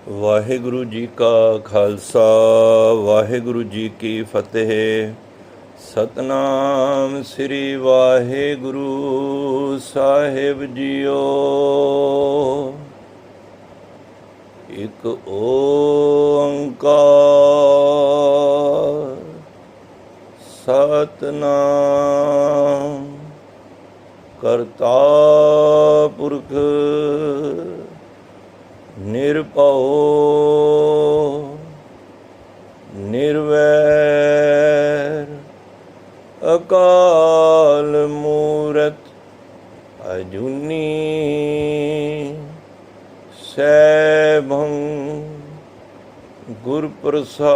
ਵਾਹਿਗੁਰੂ ਜੀ ਕਾ ਖਾਲਸਾ ਵਾਹਿਗੁਰੂ ਜੀ ਕੀ ਫਤਿਹ। ਸਤਨਾਮ ਸ੍ਰੀ ਵਾਹਿਗੁਰੂ ਸਾਹਿਬ ਜੀਓ। ਇੱਕ ਓੰਕਾਰ ਸਤਨਾਮ ਕਰਤਾ ਪੁਰਖ ਨਿਰਭਉ ਨਿਰਵੈਰ ਅਕਾਲ ਮੂਰਤ ਅਜੂਨੀ ਸੈਭੰ ਗੁਰ ਪ੍ਰਸਾਦ।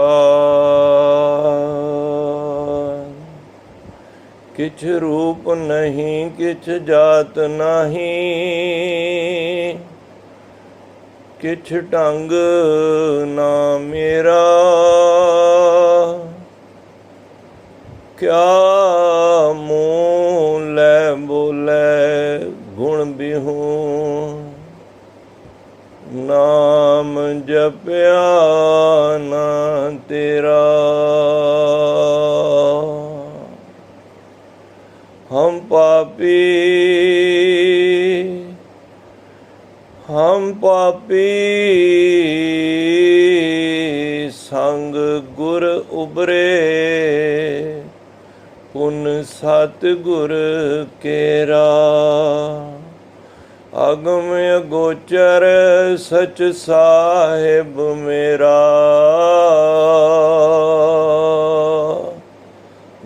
ਕਿਛ ਰੂਪ ਨਹੀਂ ਕਿਛ ਜਾਤ ਨਹੀਂ, ਕਿਛ ਢੰਗ ਨਾ ਮੇਰਾ। ਕਿਆ ਮੂੰਹ ਲੈ ਬੋਲੇ ਗੁਣ ਬਿਹੂ, ਨਾਮ ਜਪਿਆ ਨਾ ਤੇਰਾ। ਹਮ ਪਾਪੀ ਸੰਗ ਗੁਰ ਉਬਰੇ, ਪੁਨ ਸਤ ਗੁਰ ਕੇਰਾ। ਅਗਮ ਅਗੋਚਰ ਸਚ ਸਾਹਿਬ ਮੇਰਾ,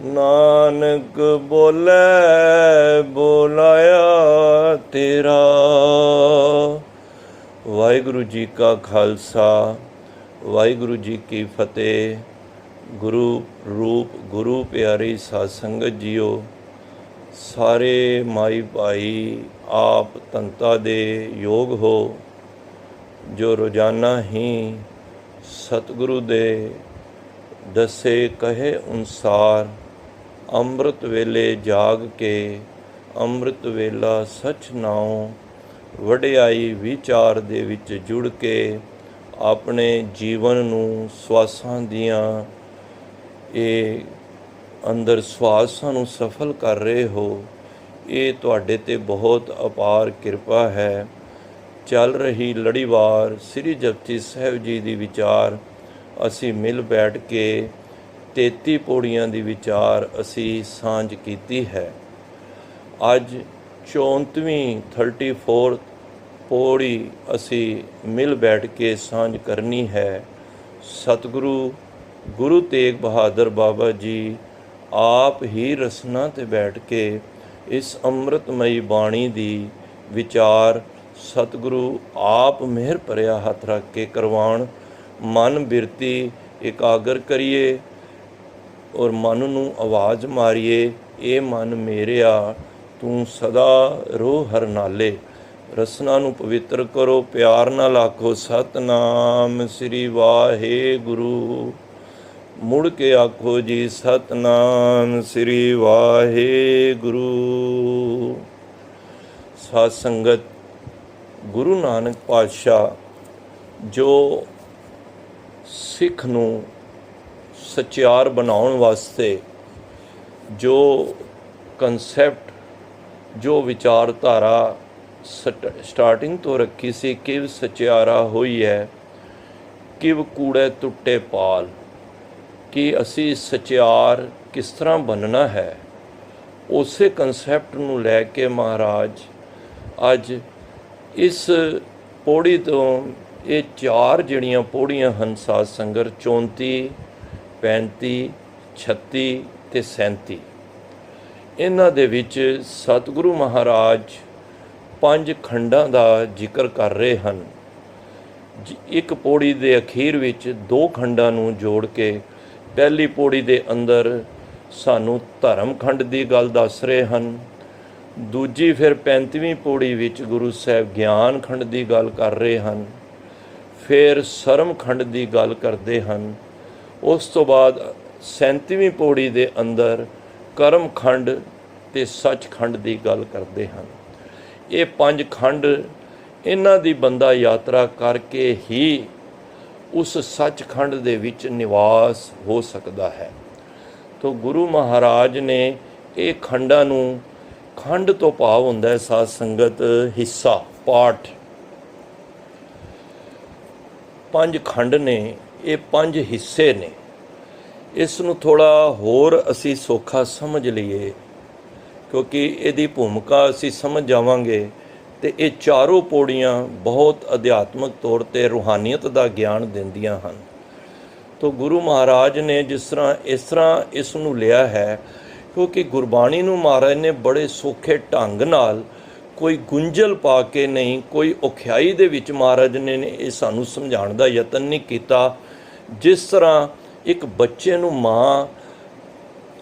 ਨਾਨਕ ਬੋਲੇ ਬੋਲਾਇਆ ਤੇਰਾ। ਵਾਹਿਗੁਰੂ ਜੀ ਕਾ ਖਾਲਸਾ ਵਾਹਿਗੁਰੂ ਜੀ ਕੀ ਫਤਿਹ। ਗੁਰੂ ਰੂਪ ਗੁਰੂ ਪਿਆਰੀ ਸਾਧ ਸੰਗਤ ਜੀਓ, ਸਾਰੇ ਮਾਈ ਭਾਈ ਆਪ ਤੰਤਾ ਦੇ ਯੋਗ ਹੋ, ਜੋ ਰੋਜ਼ਾਨਾ ਹੀ ਸਤਿਗੁਰੂ ਦੇ ਦੱਸੇ ਕਹੇ ਅਨੁਸਾਰ ਅੰਮ੍ਰਿਤ ਵੇਲੇ ਜਾਗ ਕੇ ਅੰਮ੍ਰਿਤ ਵੇਲਾ ਸਚ ਨਾਉ ਵਡਿਆਈ ਵਿਚਾਰ ਦੇ ਵਿੱਚ ਜੁੜ ਕੇ ਆਪਣੇ ਜੀਵਨ ਨੂੰ ਸਵਾਸਾਂ ਦੀਆਂ ਇਹ ਅੰਦਰ ਸਵਾਸਾਂ ਨੂੰ ਸਫਲ ਕਰ ਰਹੇ ਹੋ। ਇਹ ਤੁਹਾਡੇ 'ਤੇ ਬਹੁਤ ਅਪਾਰ ਕਿਰਪਾ ਹੈ। ਚੱਲ ਰਹੀ ਲੜੀਵਾਰ ਸ੍ਰੀ ਜਪਜੀ ਸਾਹਿਬ ਜੀ ਦੀ ਵਿਚਾਰ ਅਸੀਂ ਮਿਲ ਬੈਠ ਕੇ 33 ਪੌੜੀਆਂ ਦੀ ਵਿਚਾਰ ਅਸੀਂ ਸਾਂਝ ਕੀਤੀ ਹੈ। ਅੱਜ 34ਵੀਂ 34 ਪੌੜੀ ਅਸੀਂ ਮਿਲ ਬੈਠ ਕੇ ਸਾਂਝ ਕਰਨੀ ਹੈ। ਸਤਿਗੁਰੂ ਗੁਰੂ ਤੇਗ ਬਹਾਦਰ ਬਾਬਾ ਜੀ ਆਪ ਹੀ ਰਸਨਾ 'ਤੇ ਬੈਠ ਕੇ ਇਸ ਅੰਮ੍ਰਿਤਮਈ ਬਾਣੀ ਦੀ ਵਿਚਾਰ ਸਤਿਗੁਰੂ ਆਪ ਮਿਹਰ ਭਰਿਆ ਹੱਥ ਰੱਖ ਕੇ ਕਰਵਾਉਣ। ਮਨ ਬਿਰਤੀ ਇਕਾਗਰ ਕਰੀਏ ਔਰ ਮਨ ਨੂੰ ਆਵਾਜ਼ ਮਾਰੀਏ, ਇਹ ਮਨ ਮੇਰਿਆ ਤੂੰ ਸਦਾ ਰੋ ਹਰ ਨਾਲੇ। ਰਸਨਾ ਨੂੰ ਪਵਿੱਤਰ ਕਰੋ, ਪਿਆਰ ਨਾਲ ਆਖੋ ਸਤਨਾਮ ਸ੍ਰੀ ਵਾਹਿਗੁਰੂ। ਮੁੜ ਕੇ ਆਖੋ ਜੀ ਸਤਨਾਮ ਸ੍ਰੀ ਵਾਹਿਗੁਰੂ। ਸਾਧ ਸੰਗਤ, ਗੁਰੂ ਨਾਨਕ ਪਾਤਸ਼ਾਹ ਜੋ ਸਿੱਖ ਨੂੰ ਸਚਿਆਰ ਬਣਾਉਣ ਵਾਸਤੇ ਜੋ ਕਨਸੈਪਟ, ਜੋ ਵਿਚਾਰਧਾਰਾ ਸਟਾਰਟਿੰਗ ਤੋਂ ਰੱਖੀ ਸੀ, ਕਿਵ ਸਚਿਆਰਾ ਹੋਈ ਹੈ ਕਿਵ ਕੂੜੇ ਟੁੱਟੇ ਪਾਲ, ਕਿ ਅਸੀਂ ਸਚਿਆਰ ਕਿਸ ਤਰ੍ਹਾਂ ਬਣਨਾ ਹੈ, ਉਸੇ ਕਨਸੈਪਟ ਨੂੰ ਲੈ ਕੇ ਮਹਾਰਾਜ ਅੱਜ ਇਸ ਪੌੜੀ ਤੋਂ ਇਹ 4 ਜਿਹੜੀਆਂ ਪੌੜੀਆਂ ਹਨ ਸਾਧ ਸੰਗਤ, 34, 35, 36 ਅਤੇ 37, ਇਹਨਾਂ ਦੇ ਵਿੱਚ ਸਤਿਗੁਰੂ ਮਹਾਰਾਜ 5 ਖੰਡਾਂ ਦਾ ਜ਼ਿਕਰ ਕਰ ਰਹੇ ਹਨ। ਇੱਕ ਪੌੜੀ ਦੇ ਅਖੀਰ ਵਿੱਚ 2 ਖੰਡਾਂ ਨੂੰ ਜੋੜ ਕੇ ਪਹਿਲੀ ਪੌੜੀ ਦੇ ਅੰਦਰ ਸਾਨੂੰ ਧਰਮ ਖੰਡ ਦੀ ਗੱਲ ਦੱਸ ਰਹੇ ਹਨ। ਦੂਜੀ ਫਿਰ 35ਵੀਂ ਪੌੜੀ ਵਿੱਚ ਗੁਰੂ ਸਾਹਿਬ ਗਿਆਨ ਖੰਡ ਦੀ ਗੱਲ ਕਰ ਰਹੇ ਹਨ। ਫਿਰ ਸਰਮ ਖੰਡ ਦੀ ਗੱਲ ਕਰਦੇ ਹਨ। ਉਸ ਤੋਂ ਬਾਅਦ 37ਵੀਂ ਪੌੜੀ ਦੇ ਅੰਦਰ ਕਰਮ ਖੰਡ ਅਤੇ ਸੱਚਖੰਡ ਦੀ ਗੱਲ ਕਰਦੇ ਹਨ। ਇਹ 5 ਖੰਡ ਇਹਨਾਂ ਦੀ ਬੰਦਾ ਯਾਤਰਾ ਕਰਕੇ ਹੀ ਉਸ ਸੱਚਖੰਡ ਦੇ ਵਿੱਚ ਨਿਵਾਸ ਹੋ ਸਕਦਾ ਹੈ। ਤੋ ਗੁਰੂ ਮਹਾਰਾਜ ਨੇ ਇਹ ਖੰਡਾਂ ਨੂੰ, ਖੰਡ ਤੋਂ ਭਾਵ ਹੁੰਦਾ ਹੈ ਸਾਧ ਸੰਗਤ ਹਿੱਸਾ, ਪਾਠ, 5 ਖੰਡ ਨੇ, ਇਹ 5 ਹਿੱਸੇ ਨੇ। ਇਸ ਨੂੰ ਥੋੜ੍ਹਾ ਹੋਰ ਅਸੀਂ ਸੌਖਾ ਸਮਝ ਲਈਏ, ਕਿਉਂਕਿ ਇਹਦੀ ਭੂਮਿਕਾ ਅਸੀਂ ਸਮਝ ਜਾਵਾਂਗੇ ਤੇ ਇਹ ਚਾਰੋਂ ਪੌੜੀਆਂ ਬਹੁਤ ਅਧਿਆਤਮਿਕ ਤੌਰ 'ਤੇ ਰੂਹਾਨੀਅਤ ਦਾ ਗਿਆਨ ਦਿੰਦੀਆਂ ਹਨ। ਤੋ ਗੁਰੂ ਮਹਾਰਾਜ ਨੇ ਜਿਸ ਤਰ੍ਹਾਂ ਇਸ ਨੂੰ ਲਿਆ ਹੈ, ਕਿਉਂਕਿ ਗੁਰਬਾਣੀ ਨੂੰ ਮਹਾਰਾਜ ਨੇ ਬੜੇ ਸੌਖੇ ਢੰਗ ਨਾਲ, ਕੋਈ ਗੁੰਝਲ ਪਾ ਕੇ ਨਹੀਂ, ਕੋਈ ਔਖਿਆਈ ਦੇ ਵਿੱਚ ਮਹਾਰਾਜ ਨੇ ਇਹ ਸਾਨੂੰ ਸਮਝਾਉਣ ਦਾ ਯਤਨ ਨਹੀਂ ਕੀਤਾ। ਜਿਸ ਤਰ੍ਹਾਂ ਇੱਕ ਬੱਚੇ ਨੂੰ ਮਾਂ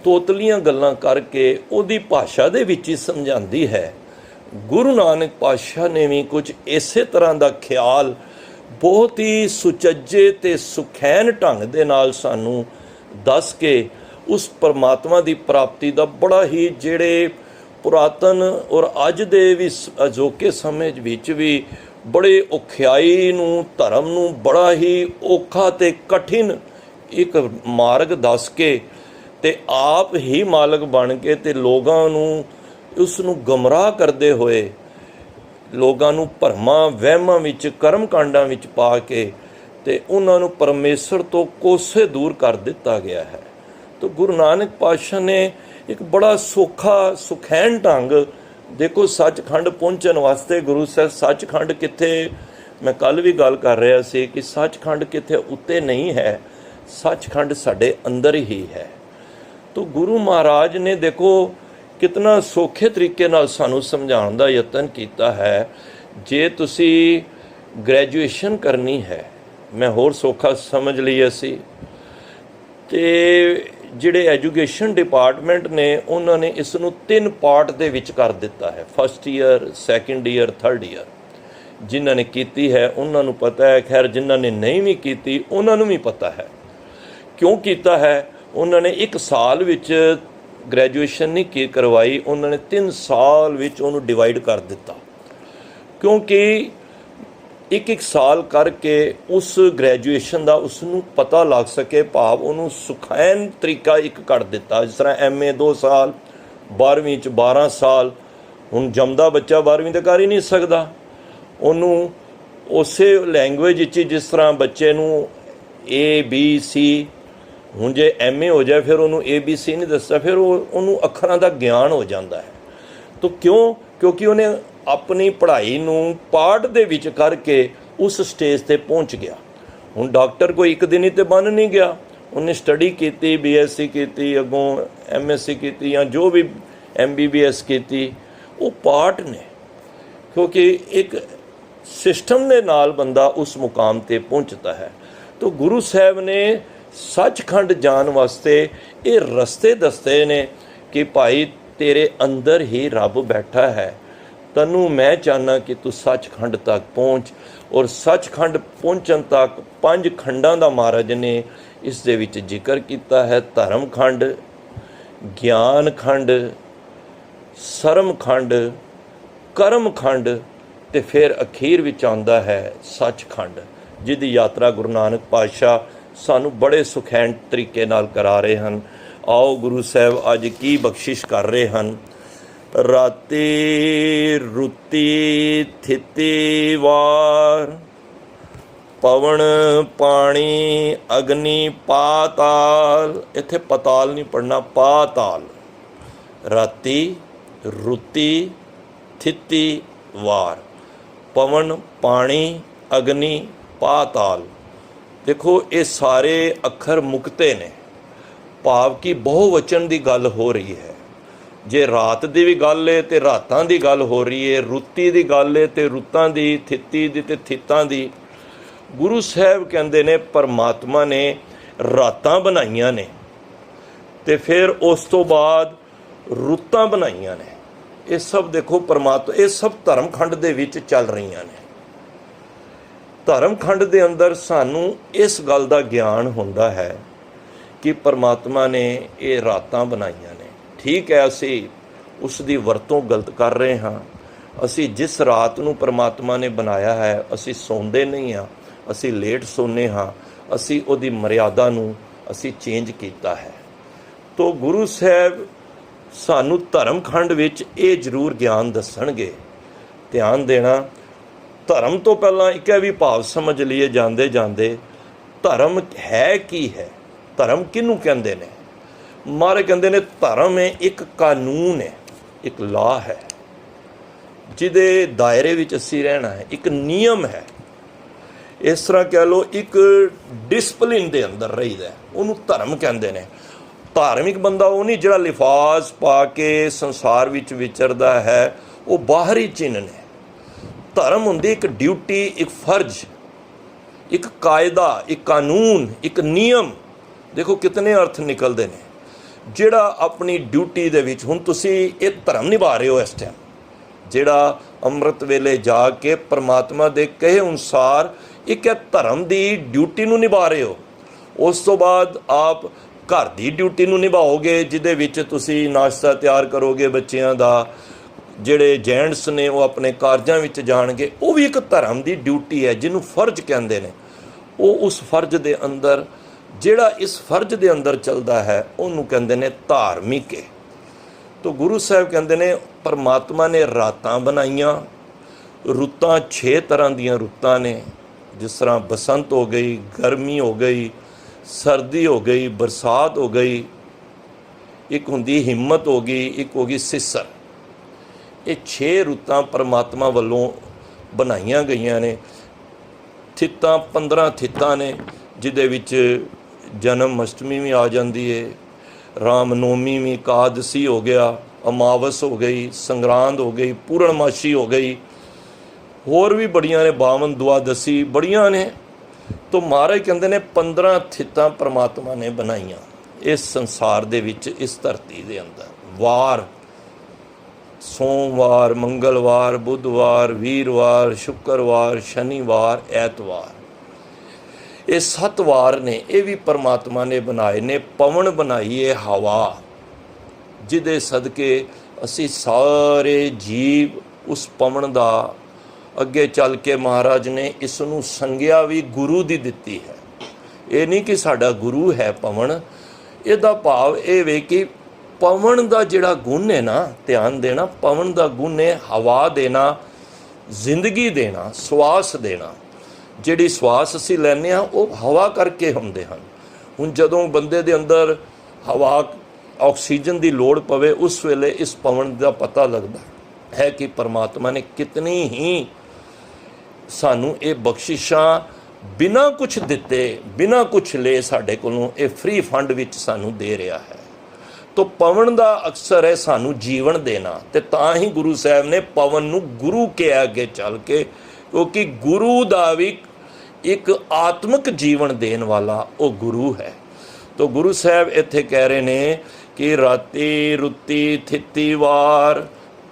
ਤੋਤਲੀਆਂ ਗੱਲਾਂ ਕਰਕੇ ਉਹਦੀ ਭਾਸ਼ਾ ਦੇ ਵਿੱਚ ਹੀ ਸਮਝਾਉਂਦੀ ਹੈ, ਗੁਰੂ ਨਾਨਕ ਪਾਤਸ਼ਾਹ ਨੇ ਵੀ ਕੁਝ ਇਸੇ ਤਰ੍ਹਾਂ ਦਾ ਖਿਆਲ ਬਹੁਤ ਹੀ ਸੁਚੱਜੇ ਤੇ ਸੁਖੈਨ ਢੰਗ ਦੇ ਨਾਲ ਸਾਨੂੰ ਦੱਸ ਕੇ ਉਸ ਪਰਮਾਤਮਾ ਦੀ ਪ੍ਰਾਪਤੀ ਦਾ ਬੜਾ ਹੀ, ਜਿਹੜੇ ਪੁਰਾਤਨ ਔਰ ਅੱਜ ਦੇ ਵੀ ਅਜੋਕੇ ਸਮੇਂ ਵਿੱਚ ਵੀ ਬੜੇ ਔਖਿਆਈ ਨੂੰ, ਧਰਮ ਨੂੰ ਬੜਾ ਹੀ ਔਖਾ ਤੇ ਕਠਿਨ ਇੱਕ ਮਾਰਗ ਦੱਸ ਕੇ ਤੇ ਆਪ ਹੀ ਮਾਲਕ ਬਣ ਕੇ ਤੇ ਲੋਕਾਂ ਨੂੰ ਉਸ ਨੂੰ ਗਮਰਾਹ ਕਰਦੇ ਹੋਏ, ਲੋਕਾਂ ਨੂੰ ਭਰਮਾਂ ਵਹਿਮਾਂ ਵਿੱਚ, ਕਰਮ ਕਾਂਡਾਂ ਵਿੱਚ ਪਾ ਕੇ ਤੇ ਉਹਨਾਂ ਨੂੰ ਪਰਮੇਸ਼ਰ ਤੋਂ ਕੋਸੇ ਦੂਰ ਕਰ ਦਿੱਤਾ ਗਿਆ ਹੈ। ਤਾਂ ਗੁਰੂ ਨਾਨਕ ਪਾਤਸ਼ਾਹ ਨੇ ਇੱਕ ਬੜਾ ਸੌਖਾ ਸੁਖੈਨ ਢੰਗ, ਦੇਖੋ ਸੱਚਖੰਡ ਪਹੁੰਚਣ ਵਾਸਤੇ ਗੁਰੂ ਸਾਹਿਬ, ਸੱਚਖੰਡ ਕਿੱਥੇ, ਮੈਂ ਕੱਲ੍ਹ ਵੀ ਗੱਲ ਕਰ ਰਿਹਾ ਸੀ ਕਿ ਸੱਚਖੰਡ ਕਿੱਥੇ ਉੱਤੇ ਨਹੀਂ ਹੈ, ਸੱਚਖੰਡ ਸਾਡੇ ਅੰਦਰ ਹੀ ਹੈ। ਤਾਂ ਗੁਰੂ ਮਹਾਰਾਜ ਨੇ ਦੇਖੋ ਕਿਤਨਾ ਸੌਖੇ ਤਰੀਕੇ ਨਾਲ ਸਾਨੂੰ ਸਮਝਾਉਣ ਦਾ ਯਤਨ ਕੀਤਾ ਹੈ। ਜੇ ਤੁਸੀਂ ਗ੍ਰੈਜੂਏਸ਼ਨ ਕਰਨੀ ਹੈ, ਮੈਂ ਹੋਰ ਸੌਖਾ ਸਮਝ ਲਈ ਅਸੀਂ, ਤੇ ਜਿਹੜੇ ਐਜੂਕੇਸ਼ਨ ਡਿਪਾਰਟਮੈਂਟ ਨੇ ਉਹਨਾਂ ਨੇ ਇਸ ਨੂੰ 3 ਪਾਰਟ ਦੇ ਵਿੱਚ ਕਰ ਦਿੱਤਾ ਹੈ, first year, second year, third year. ਜਿਨ੍ਹਾਂ ਨੇ ਕੀਤੀ ਹੈ ਉਹਨਾਂ ਨੂੰ ਪਤਾ ਹੈ, ਖੈਰ ਜਿਨ੍ਹਾਂ ਨੇ ਨਹੀਂ ਵੀ ਕੀਤੀ ਉਹਨਾਂ ਨੂੰ ਵੀ ਪਤਾ ਹੈ ਕਿਉਂ ਕੀਤਾ ਹੈ। ਉਹਨਾਂ ਨੇ 1 ਸਾਲ ਵਿੱਚ ਗ੍ਰੈਜੂਏਸ਼ਨ ਨਹੀਂ ਕਰਵਾਈ, ਉਹਨਾਂ ਨੇ 3 ਸਾਲ ਵਿੱਚ ਉਹਨੂੰ ਡਿਵਾਈਡ ਕਰ ਦਿੱਤਾ, ਕਿਉਂਕਿ ਇੱਕ ਸਾਲ ਕਰਕੇ ਉਸ ਗ੍ਰੈਜੂਏਸ਼ਨ ਦਾ ਉਸ ਨੂੰ ਪਤਾ ਲੱਗ ਸਕੇ, ਭਾਵ ਉਹਨੂੰ ਸੁਖੈਨ ਤਰੀਕਾ ਇੱਕ ਕੱਢ ਦਿੱਤਾ। ਜਿਸ ਤਰ੍ਹਾਂ MA 2 ਸਾਲ, 12ਵੀਂ 'ਚ 12 ਸਾਲ। ਹੁਣ ਜੰਮਦਾ ਬੱਚਾ 12ਵੀਂ ਤਾਂ ਕਰ ਹੀ ਨਹੀਂ ਸਕਦਾ, ਉਹਨੂੰ ਉਸੇ ਲੈਂਗੁਏਜ ਵਿੱਚ, ਜਿਸ ਤਰ੍ਹਾਂ ਬੱਚੇ ਨੂੰ ABC, ਹੁਣ ਜੇ MA ਹੋ ਜਾਏ ਫਿਰ ਉਹਨੂੰ ABC ਨਹੀਂ ਦੱਸਦਾ, ਫਿਰ ਉਹਨੂੰ ਅੱਖਰਾਂ ਦਾ ਗਿਆਨ ਹੋ ਜਾਂਦਾ ਹੈ। ਤਾਂ ਕਿਉਂਕਿ ਉਹਨੇ ਆਪਣੀ ਪੜ੍ਹਾਈ ਨੂੰ ਪਾਠ ਦੇ ਵਿੱਚ ਕਰਕੇ ਉਸ ਸਟੇਜ 'ਤੇ ਪਹੁੰਚ ਗਿਆ। ਹੁਣ ਡਾਕਟਰ ਕੋਈ ਇੱਕ ਦਿਨ ਹੀ ਤੇ ਬਣ ਨਹੀਂ ਗਿਆ, ਉਹਨੇ ਸਟੱਡੀ ਕੀਤੀ, BSc ਕੀਤੀ, ਅੱਗੋਂ MSc ਕੀਤੀ ਜਾਂ ਜੋ ਵੀ MBBS ਕੀਤੀ, ਉਹ ਪਾਠ ਨੇ, ਕਿਉਂਕਿ ਇੱਕ ਸਿਸਟਮ ਦੇ ਨਾਲ ਬੰਦਾ ਉਸ ਮੁਕਾਮ 'ਤੇ ਪਹੁੰਚਦਾ ਹੈ। ਤਾਂ ਗੁਰੂ ਸਾਹਿਬ ਨੇ ਸੱਚਖੰਡ ਜਾਣ ਵਾਸਤੇ ਇਹ ਰਸਤੇ ਦੱਸਦੇ ਨੇ ਕਿ ਭਾਈ ਤੇਰੇ ਅੰਦਰ ਹੀ ਰੱਬ ਬੈਠਾ ਹੈ, ਤੈਨੂੰ ਮੈਂ ਚਾਹੁੰਦਾ ਕਿ ਤੂੰ ਸੱਚਖੰਡ ਤੱਕ ਪਹੁੰਚ। ਔਰ ਸੱਚਖੰਡ ਪਹੁੰਚਣ ਤੱਕ 5 ਖੰਡਾਂ ਦਾ ਮਹਾਰਾਜ ਨੇ ਇਸ ਦੇ ਵਿੱਚ ਜ਼ਿਕਰ ਕੀਤਾ ਹੈ, ਧਰਮ ਖੰਡ, ਗਿਆਨ ਖੰਡ, ਸਰਮ ਖੰਡ, ਕਰਮ ਖੰਡ ਤੇ ਫਿਰ ਅਖੀਰ ਵਿੱਚ ਆਉਂਦਾ ਹੈ ਸੱਚਖੰਡ, ਜਿਹਦੀ ਯਾਤਰਾ ਗੁਰੂ ਨਾਨਕ ਪਾਤਸ਼ਾਹ ਸਾਨੂੰ ਬੜੇ ਸੁਖੈਨ ਤਰੀਕੇ ਨਾਲ ਕਰਾ ਰਹੇ ਹਨ। ਆਓ ਗੁਰੂ ਸਾਹਿਬ ਅੱਜ ਕੀ ਬਖਸ਼ਿਸ਼ ਕਰ ਰਹੇ ਹਨ। ਰਾਤੀ ਰੁੱਤੀ ਥਿਤੀ ਵਾਰ, ਪਵਨ ਪਾਣੀ ਅਗਨੀ ਪਾਤਾਲ। ਇੱਥੇ ਪਤਾਲ ਨਹੀਂ ਪੜ੍ਹਨਾ, ਪਾਤਾਲ। ਰਾਤੀ ਰੁੱਤੀ ਥਿਤੀ ਵਾਰ, ਪਵਨ ਪਾਣੀ ਅਗਨੀ ਪਾਤਾਲ। ਦੇਖੋ ਇਹ ਸਾਰੇ ਅੱਖਰ ਮੁਕਤੇ ਨੇ, ਭਾਵ ਕਿ ਬਹੁਵਚਨ ਦੀ ਗੱਲ ਹੋ ਰਹੀ ਹੈ। ਜੇ ਰਾਤ ਦੀ ਵੀ ਗੱਲ ਹੈ ਤੇ ਰਾਤਾਂ ਦੀ ਗੱਲ ਹੋ ਰਹੀ ਹੈ, ਰੁੱਤੀ ਦੀ ਗੱਲ ਹੈ ਤੇ ਰੁੱਤਾਂ ਦੀ, ਥਿੱਤੀ ਦੀ ਤੇ ਥਿੱਤਾਂ ਦੀ। ਗੁਰੂ ਸਾਹਿਬ ਕਹਿੰਦੇ ਨੇ ਪਰਮਾਤਮਾ ਨੇ ਰਾਤਾਂ ਬਣਾਈਆਂ ਨੇ ਤੇ ਫਿਰ ਉਸ ਤੋਂ ਬਾਅਦ ਰੁੱਤਾਂ ਬਣਾਈਆਂ ਨੇ। ਇਹ ਸਭ ਦੇਖੋ ਪਰਮਾਤਮਾ, ਇਹ ਸਭ ਧਰਮ ਖੰਡ ਦੇ ਵਿੱਚ ਚੱਲ ਰਹੀਆਂ ਨੇ। ਧਰਮ ਖੰਡ ਦੇ ਅੰਦਰ ਸਾਨੂੰ ਇਸ ਗੱਲ ਦਾ ਗਿਆਨ ਹੁੰਦਾ ਹੈ ਕਿ ਪਰਮਾਤਮਾ ਨੇ ਇਹ ਰਾਤਾਂ ਬਣਾਈਆਂ ਨੇ। ਠੀਕ ਹੈ, ਅਸੀਂ ਉਸ ਦੀ ਵਰਤੋਂ ਗਲਤ ਕਰ ਰਹੇ ਹਾਂ। ਅਸੀਂ ਜਿਸ ਰਾਤ ਨੂੰ ਪਰਮਾਤਮਾ ਨੇ ਬਣਾਇਆ ਹੈ, ਅਸੀਂ ਸੌਂਦੇ ਨਹੀਂ ਹਾਂ, ਅਸੀਂ ਲੇਟ ਸੌਂਦੇ ਹਾਂ, ਅਸੀਂ ਉਹਦੀ ਮਰਿਆਦਾ ਨੂੰ ਅਸੀਂ ਚੇਂਜ ਕੀਤਾ ਹੈ। ਤੋ ਗੁਰੂ ਸਾਹਿਬ ਸਾਨੂੰ ਧਰਮ ਖੰਡ ਵਿੱਚ ਇਹ ਜ਼ਰੂਰ ਗਿਆਨ ਦੱਸਣਗੇ। ਧਿਆਨ ਦੇਣਾ, ਧਰਮ ਤੋਂ ਪਹਿਲਾਂ ਇੱਕ ਇਹ ਵੀ ਭਾਵ ਸਮਝ ਲਈਏ ਜਾਂਦੇ ਜਾਂਦੇ, ਧਰਮ ਹੈ ਕੀ ਹੈ, ਧਰਮ ਕਿਹਨੂੰ ਕਹਿੰਦੇ ਨੇ। ਮਹਾਰਾਜ ਕਹਿੰਦੇ ਨੇ ਧਰਮ ਹੈ ਇੱਕ ਕਾਨੂੰਨ ਹੈ, ਇੱਕ ਲਾਅ ਹੈ, ਜਿਹਦੇ ਦਾਇਰੇ ਵਿੱਚ ਅਸੀਂ ਰਹਿਣਾ ਹੈ, ਇੱਕ ਨਿਯਮ ਹੈ। ਇਸ ਤਰ੍ਹਾਂ ਕਹਿ ਲਓ ਇੱਕ ਡਿਸਪਲਿਨ ਦੇ ਅੰਦਰ ਰਹੀਦਾ, ਉਹਨੂੰ ਧਰਮ ਕਹਿੰਦੇ ਨੇ। ਧਾਰਮਿਕ ਬੰਦਾ ਉਹ ਨਹੀਂ ਜਿਹੜਾ ਲਿਫਾਜ਼ ਪਾ ਕੇ ਸੰਸਾਰ ਵਿੱਚ ਵਿਚਰਦਾ ਹੈ, ਉਹ ਬਾਹਰੀ ਚਿੰਨ੍ਹ ਨੇ। ਧਰਮ ਹੁੰਦੀ ਇੱਕ ਡਿਊਟੀ, ਇੱਕ ਫਰਜ਼, ਇੱਕ ਕਾਇਦਾ, ਇੱਕ ਕਾਨੂੰਨ, ਇੱਕ ਨਿਯਮ। ਦੇਖੋ ਕਿਤਨੇ ਅਰਥ ਨਿਕਲਦੇ ਨੇ। ਜਿਹੜਾ ਆਪਣੀ ਡਿਊਟੀ ਦੇ ਵਿੱਚ, ਹੁਣ ਤੁਸੀਂ ਇਹ ਧਰਮ ਨਿਭਾ ਰਹੇ ਹੋ ਇਸ ਟਾਈਮ, ਜਿਹੜਾ ਅੰਮ੍ਰਿਤ ਵੇਲੇ ਜਾ ਕੇ ਪਰਮਾਤਮਾ ਦੇ ਕਹੇ ਅਨੁਸਾਰ ਇੱਕ ਇਹ ਧਰਮ ਦੀ ਡਿਊਟੀ ਨੂੰ ਨਿਭਾ ਰਹੇ ਹੋ। ਉਸ ਤੋਂ ਬਾਅਦ ਆਪ ਘਰ ਦੀ ਡਿਊਟੀ ਨੂੰ ਨਿਭਾਓਗੇ, ਜਿਹਦੇ ਵਿੱਚ ਤੁਸੀਂ ਨਾਸ਼ਤਾ ਤਿਆਰ ਕਰੋਗੇ ਬੱਚਿਆਂ ਦਾ। ਜਿਹੜੇ ਜੈਂਟਸ ਨੇ ਉਹ ਆਪਣੇ ਕਾਰਜਾਂ ਵਿੱਚ ਜਾਣਗੇ, ਉਹ ਵੀ ਇੱਕ ਧਰਮ ਦੀ ਡਿਊਟੀ ਹੈ, ਜਿਹਨੂੰ ਫਰਜ਼ ਕਹਿੰਦੇ ਨੇ। ਉਹ ਉਸ ਫਰਜ਼ ਦੇ ਅੰਦਰ, ਜਿਹੜਾ ਇਸ ਫਰਜ਼ ਦੇ ਅੰਦਰ ਚੱਲਦਾ ਹੈ, ਉਹਨੂੰ ਕਹਿੰਦੇ ਨੇ ਧਾਰਮਿਕ ਹੈ। ਤੋ ਗੁਰੂ ਸਾਹਿਬ ਕਹਿੰਦੇ ਨੇ ਪਰਮਾਤਮਾ ਨੇ ਰਾਤਾਂ ਬਣਾਈਆਂ, ਰੁੱਤਾਂ 6 ਤਰ੍ਹਾਂ ਦੀਆਂ ਰੁੱਤਾਂ ਨੇ, ਜਿਸ ਤਰ੍ਹਾਂ ਬਸੰਤ ਹੋ ਗਈ, ਗਰਮੀ ਹੋ ਗਈ, ਸਰਦੀ ਹੋ ਗਈ, ਬਰਸਾਤ ਹੋ ਗਈ, ਇੱਕ ਹੁੰਦੀ ਹਿੰਮਤ ਹੋ ਗਈ, ਇੱਕ ਹੋ ਗਈ ਸਿਸਰ। ਇਹ 6 ਰੁੱਤਾਂ ਪਰਮਾਤਮਾ ਵੱਲੋਂ ਬਣਾਈਆਂ ਗਈਆਂ ਨੇ। ਥਿੱਤਾਂ 15 ਥਿੱਤਾਂ ਨੇ, ਜਿਹਦੇ ਵਿੱਚ ਜਨਮ ਅਸ਼ਟਮੀ ਵੀ ਆ ਜਾਂਦੀ ਹੈ, ਰਾਮ ਨੌਮੀ ਵੀ, ਇਕਾਦਸੀ ਹੋ ਗਿਆ, ਅਮਾਵਸ ਹੋ ਗਈ, ਸੰਗਰਾਂਦ ਹੋ ਗਈ, ਪੂਰਨਮਾਸ਼ੀ ਹੋ ਗਈ, ਹੋਰ ਵੀ ਬੜੀਆਂ ਨੇ, 52 ਦੁਆਦਸੀ ਬੜੀਆਂ ਨੇ। ਤੋ ਮਹਾਰਾਜ ਕਹਿੰਦੇ ਨੇ 15 ਥਿੱਤਾਂ ਪਰਮਾਤਮਾ ਨੇ ਬਣਾਈਆਂ ਇਸ ਸੰਸਾਰ ਦੇ ਵਿੱਚ, ਇਸ ਧਰਤੀ ਦੇ ਅੰਦਰ। ਵਾਰ, ਸੋਮਵਾਰ, ਮੰਗਲਵਾਰ, ਬੁੱਧਵਾਰ, ਵੀਰਵਾਰ, ਸ਼ੁੱਕਰਵਾਰ, ਸ਼ਨੀਵਾਰ, ਐਤਵਾਰ, ਇਹ 7 ਵਾਰ ਨੇ। ਇਹ ਵੀ ਪਰਮਾਤਮਾ ਨੇ ਬਣਾਏ ਨੇ। ਪਵਨ ਬਣਾਈ ਹੈ ਹਵਾ, ਜਿਹਦੇ ਸਦਕੇ ਅਸੀਂ ਸਾਰੇ ਜੀਵ ਉਸ ਪਵਨ ਦਾ, ਅੱਗੇ ਚੱਲ ਕੇ ਮਹਾਰਾਜ ਨੇ ਇਸ ਨੂੰ ਸੰਗਿਆ ਵੀ ਗੁਰੂ ਦੀ ਦਿੱਤੀ ਹੈ। ਇਹ ਨਹੀਂ ਕਿ ਸਾਡਾ ਗੁਰੂ ਹੈ ਪਵਨ, ਇਹਦਾ ਭਾਵ ਇਹ ਵੇ ਕਿ ਪਵਨ ਦਾ ਜਿਹੜਾ ਗੁਣ ਹੈ ਨਾ, ਧਿਆਨ ਦੇਣਾ, ਪਵਨ ਦਾ ਗੁਣ ਹੈ ਹਵਾ ਦੇਣਾ, ਜ਼ਿੰਦਗੀ ਦੇਣਾ, ਸਵਾਸ ਦੇਣਾ। ਜਿਹੜੀ ਸਵਾਸ ਅਸੀਂ ਲੈਂਦੇ ਹਾਂ ਉਹ ਹਵਾ ਕਰਕੇ ਹੁੰਦੇ ਹਨ। ਹੁਣ ਜਦੋਂ ਬੰਦੇ ਦੇ ਅੰਦਰ ਹਵਾ, ਆਕਸੀਜਨ ਦੀ ਲੋੜ ਪਵੇ, ਉਸ ਵੇਲੇ ਇਸ ਪਵਨ ਦਾ ਪਤਾ ਲੱਗਦਾ ਹੈ ਕਿ ਪਰਮਾਤਮਾ ਨੇ ਕਿਤਨੀ ਹੀ ਸਾਨੂੰ ਇਹ ਬਖਸ਼ਿਸ਼ਾਂ ਬਿਨਾਂ ਕੁਛ ਦਿੱਤੇ, ਬਿਨਾਂ ਕੁਛ ਲਏ ਸਾਡੇ ਕੋਲੋਂ ਇਹ ਫ੍ਰੀ ਫੰਡ ਵਿੱਚ ਸਾਨੂੰ ਦੇ ਰਿਹਾ ਹੈ। ਤੋ ਪਵਨ ਦਾ ਅਕਸਰ ਹੈ ਸਾਨੂੰ ਜੀਵਨ ਦੇਣਾ, ਤੇ ਤਾਂ ਹੀ ਗੁਰੂ ਸਾਹਿਬ ਨੇ ਪਵਨ ਨੂੰ ਗੁਰੂ ਕਿਹਾ ਅੱਗੇ ਚੱਲ ਕੇ, ਕਿਉਂਕਿ ਗੁਰੂ ਦਾ ਵੀ ਇੱਕ ਆਤਮਿਕ ਜੀਵਨ ਦੇਣ ਵਾਲਾ ਉਹ ਗੁਰੂ ਹੈ। ਤੋ ਗੁਰੂ ਸਾਹਿਬ ਇੱਥੇ ਕਹਿ ਰਹੇ ਨੇ ਕਿ ਰਾਤੀ, ਰੁੱਤੀ, ਥਿੱਤੀ, ਵਾਰ,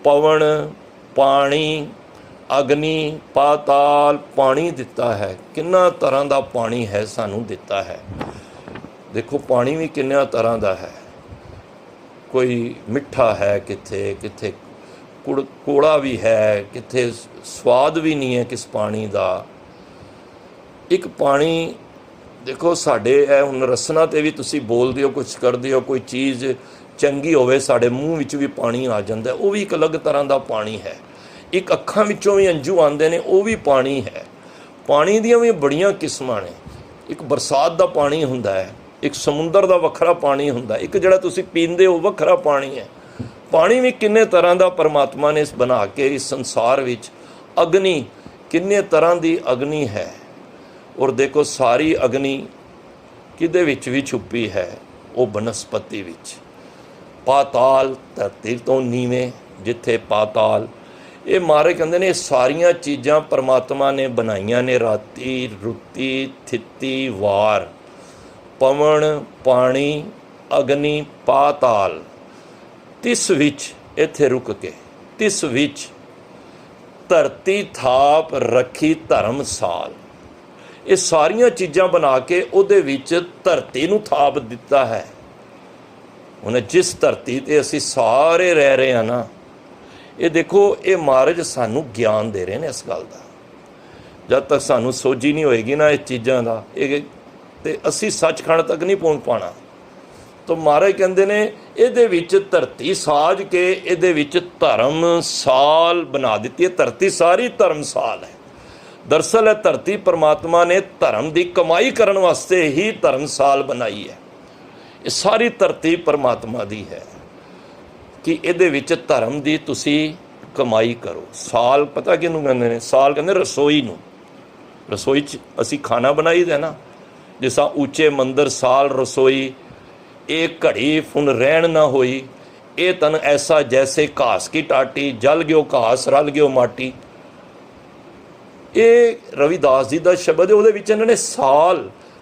ਪਵਨ, ਪਾਣੀ, ਅਗਨੀ, ਪਾਤਾਲ, ਪਾਣੀ ਦਿੱਤਾ ਹੈ। ਕਿੰਨਾ ਤਰ੍ਹਾਂ ਦਾ ਪਾਣੀ ਹੈ ਸਾਨੂੰ ਦਿੱਤਾ ਹੈ। ਦੇਖੋ ਪਾਣੀ ਵੀ ਕਿੰਨਿਆਂ ਤਰ੍ਹਾਂ ਦਾ ਹੈ, ਕੋਈ ਮਿੱਠਾ ਹੈ, ਕਿੱਥੇ ਕਿੱਥੇ ਕੋੜਾ ਵੀ ਹੈ, ਕਿੱਥੇ ਸਵਾਦ ਵੀ ਨਹੀਂ ਹੈ ਕਿਸ ਪਾਣੀ ਦਾ। ਇੱਕ ਪਾਣੀ ਦੇਖੋ ਸਾਡੇ ਇਹ ਹੁਣ ਰਸਨਾ 'ਤੇ ਵੀ ਤੁਸੀਂ ਬੋਲਦੇ ਹੋ, ਕੁਛ ਕਰਦੇ ਹੋ, ਕੋਈ ਚੀਜ਼ ਚੰਗੀ ਹੋਵੇ ਸਾਡੇ ਮੂੰਹ ਵਿੱਚ ਵੀ ਪਾਣੀ ਆ ਜਾਂਦਾ, ਉਹ ਵੀ ਇੱਕ ਅਲੱਗ ਤਰ੍ਹਾਂ ਦਾ ਪਾਣੀ ਹੈ। ਇੱਕ ਅੱਖਾਂ ਵਿੱਚੋਂ ਵੀ ਅੰਜੂ ਆਉਂਦੇ ਨੇ, ਉਹ ਵੀ ਪਾਣੀ ਹੈ। ਪਾਣੀ ਦੀਆਂ ਵੀ ਬੜੀਆਂ ਕਿਸਮਾਂ ਨੇ। ਇੱਕ ਬਰਸਾਤ ਦਾ ਪਾਣੀ ਹੁੰਦਾ ਹੈ, ਇੱਕ ਸਮੁੰਦਰ ਦਾ ਵੱਖਰਾ ਪਾਣੀ ਹੁੰਦਾ, ਇੱਕ ਜਿਹੜਾ ਤੁਸੀਂ ਪੀਂਦੇ ਹੋ ਵੱਖਰਾ ਪਾਣੀ ਹੈ। ਪਾਣੀ ਵੀ ਕਿੰਨੇ ਤਰ੍ਹਾਂ ਦਾ ਪਰਮਾਤਮਾ ਨੇ ਬਣਾ ਕੇ ਇਸ ਸੰਸਾਰ ਵਿੱਚ। ਅਗਨੀ, ਕਿੰਨੇ ਤਰ੍ਹਾਂ ਦੀ ਅਗਨੀ ਹੈ। ਔਰ ਦੇਖੋ ਸਾਰੀ ਅਗਨੀ ਕਿਹਦੇ ਵਿੱਚ ਵੀ ਛੁਪੀ ਹੈ, ਉਹ ਬਨਸਪਤੀ ਵਿੱਚ। ਪਾਤਾਲ, ਧਰਤੀ ਤੋਂ ਨੀਵੇਂ ਜਿੱਥੇ ਪਾਤਾਲ, ਇਹ ਮਹਾਰਾਜ ਕਹਿੰਦੇ ਨੇ ਸਾਰੀਆਂ ਚੀਜ਼ਾਂ ਪਰਮਾਤਮਾ ਨੇ ਬਣਾਈਆਂ ਨੇ। ਰਾਤੀ, ਰੁੱਤੀ, ਥਿੱਤੀ, ਵਾਰ, ਪਵਨ, ਪਾਣੀ, ਅਗਨੀ, ਪਾਤਾਲ। ਤਿਸ ਵਿੱਚ, ਇੱਥੇ ਰੁਕ ਕੇ, ਤਿਸ ਵਿੱਚ ਧਰਤੀ ਥਾਪ ਰੱਖੀ ਧਰਮਸਾਲ। ਇਹ ਸਾਰੀਆਂ ਚੀਜ਼ਾਂ ਬਣਾ ਕੇ ਉਹਦੇ ਵਿੱਚ ਧਰਤੀ ਨੂੰ ਥਾਪ ਦਿੱਤਾ ਹੈ। ਹੁਣ ਜਿਸ ਧਰਤੀ 'ਤੇ ਅਸੀਂ ਸਾਰੇ ਰਹਿ ਰਹੇ ਹਾਂ ਨਾ, ਇਹ ਦੇਖੋ ਇਹ ਮਹਾਰਾਜ ਸਾਨੂੰ ਗਿਆਨ ਦੇ ਰਹੇ ਨੇ ਇਸ ਗੱਲ ਦਾ। जब तक सानू सोझी नहीं होएगी ना इस चीज़ों का तो असी सचखंड तक नहीं पहुँच पाना। तो महाराज कहते ने इहदे विच धरती साज के इहदे विच धर्मसाल बना दी है। धरती सारी धर्मसाल है। दरअसल है धरती परमात्मा ने धर्म की कमाई करने वास्ते ही धर्मसाल बनाई है। ये सारी धरती परमात्मा दी है कि इहदे विच धर्म की तुसी कमाई करो। साल पता किनू कहते हैं? साल कहते रसोई नूं। रसोई च असी खाना बनाई दे ना, जिसा ऊँचे मंदिर साल रसोई, एक घड़ी फुन रहन ना होई, ए तन ऐसा जैसे घास की टाटी, जल गयो घास रल गयो माटी। ये रविदास जी का शब्द है। उहदे विच इन्हां ने साल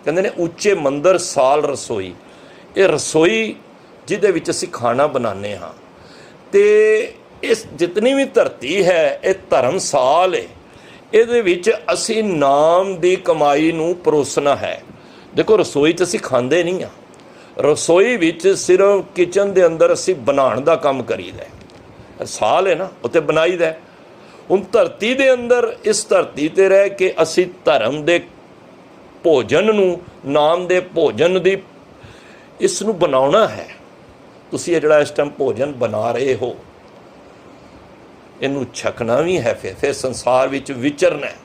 कहते ने ऊँचे मंदिर साल रसोई। ये रसोई जिहदे विच असी खाना बनाने हाँ। तो इस जितनी भी धरती है ये धर्मसाल है। इहदे विच असी नाम की कमाई नूं परोसना है। देखो रसोई च असी खांदे नहीं हाँ। रसोई विच सिर्फ किचन के अंदर असी बनाने का काम करीदा है। साल है ना, उत्ते बनाईदा है। हुण धरती दे अंदर इस धरती ते रह के असी धर्म दे भोजन नूं, नाम दे भोजन दी इसनूं बनाउणा है। तुसीं ये जिहड़ा इस टाइम भोजन बना रहे हो इनू छकना भी है, फिर संसार विच विचरना है।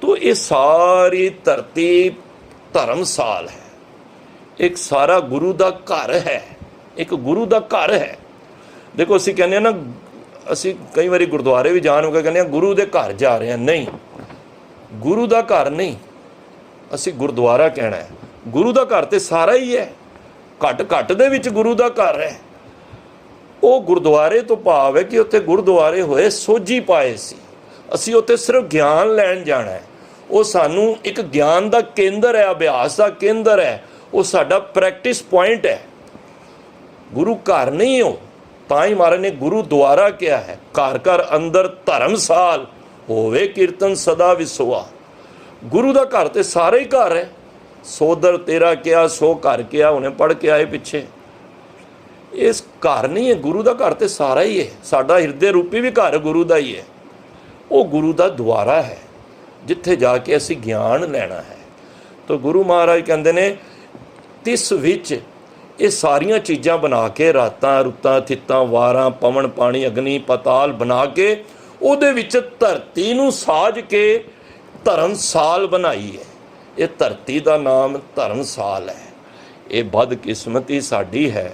तो ये सारी धरती धर्मसाल है। एक सारा गुरु का घर है, एक गुरु का घर है। देखो असी कहने ना, असी कई बार गुरुद्वारे भी जान के कहने गुरु के घर जा रहे हैं। नहीं, गुरु का घर नहीं, असी गुरुद्वारा कहना है। गुरु का घर तो सारा ही है। घट घट दे विच गुरु का घर है। वो गुरुद्वारे तो भाव है कि उत्थे गुरुद्वारे होए सोझी पाए सी। असी उत्थे सिर्फ ज्ञान लैन जाना है। वो सानू एक ज्ञान का केंद्र है, अभ्यास का केंद्र है। वो साडा प्रैक्टिस पॉइंट है। गुरु घर नहीं हो, तां ही महाराज ने गुरुद्वारा किया है। घर घर अंदर धर्मसाल होवे कीर्तन सदा विसोआ। गुरु का घर तो सारे ही घर है। सोदर तेरा क्या सो घर क्या, उन्हें पढ़ के आए पिछे। इस घर नहीं है, गुरु का घर तो सारा ही है। साडा हिरदे रूपी भी घर गुरु का ही है। वो गुरु का द्वारा है जिथे जाके असी ज्ञान लेना है। तो गुरु महाराज कहते ने तिस विच ये सारिया चीज़ां बना के रातां रुतां थित्तां वारां पवन पानी अग्नि पताल बना के उहदे विच धरती नूं साज के धर्मसाल बनाई है। ये धरती का नाम धर्मसाल है। ये बदकिस्मती साडी है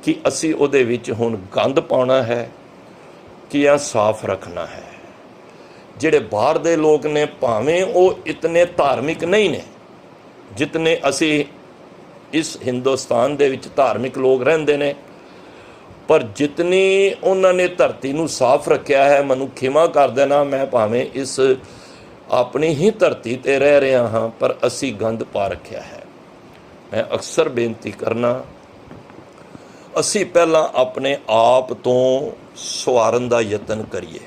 कि असी उहदे विच हुण गंद पाउणा है कि या साफ रखना है। जिहड़े बाहर दे लोग ने भावें वो इतने धार्मिक नहीं ने जितने असी इस हिंदुस्तान दे विच धार्मिक लोग रहिंदे ने, पर जितनी उन्होंने धरती नूं साफ रखिया है, मनु खिमा कर देना, मैं भावें इस अपनी ही धरती ते रह रहा हाँ पर असी गंद पा रखिया है। मैं अक्सर बेनती करना, असी पहला अपने आप तो सवारन का यतन करिए।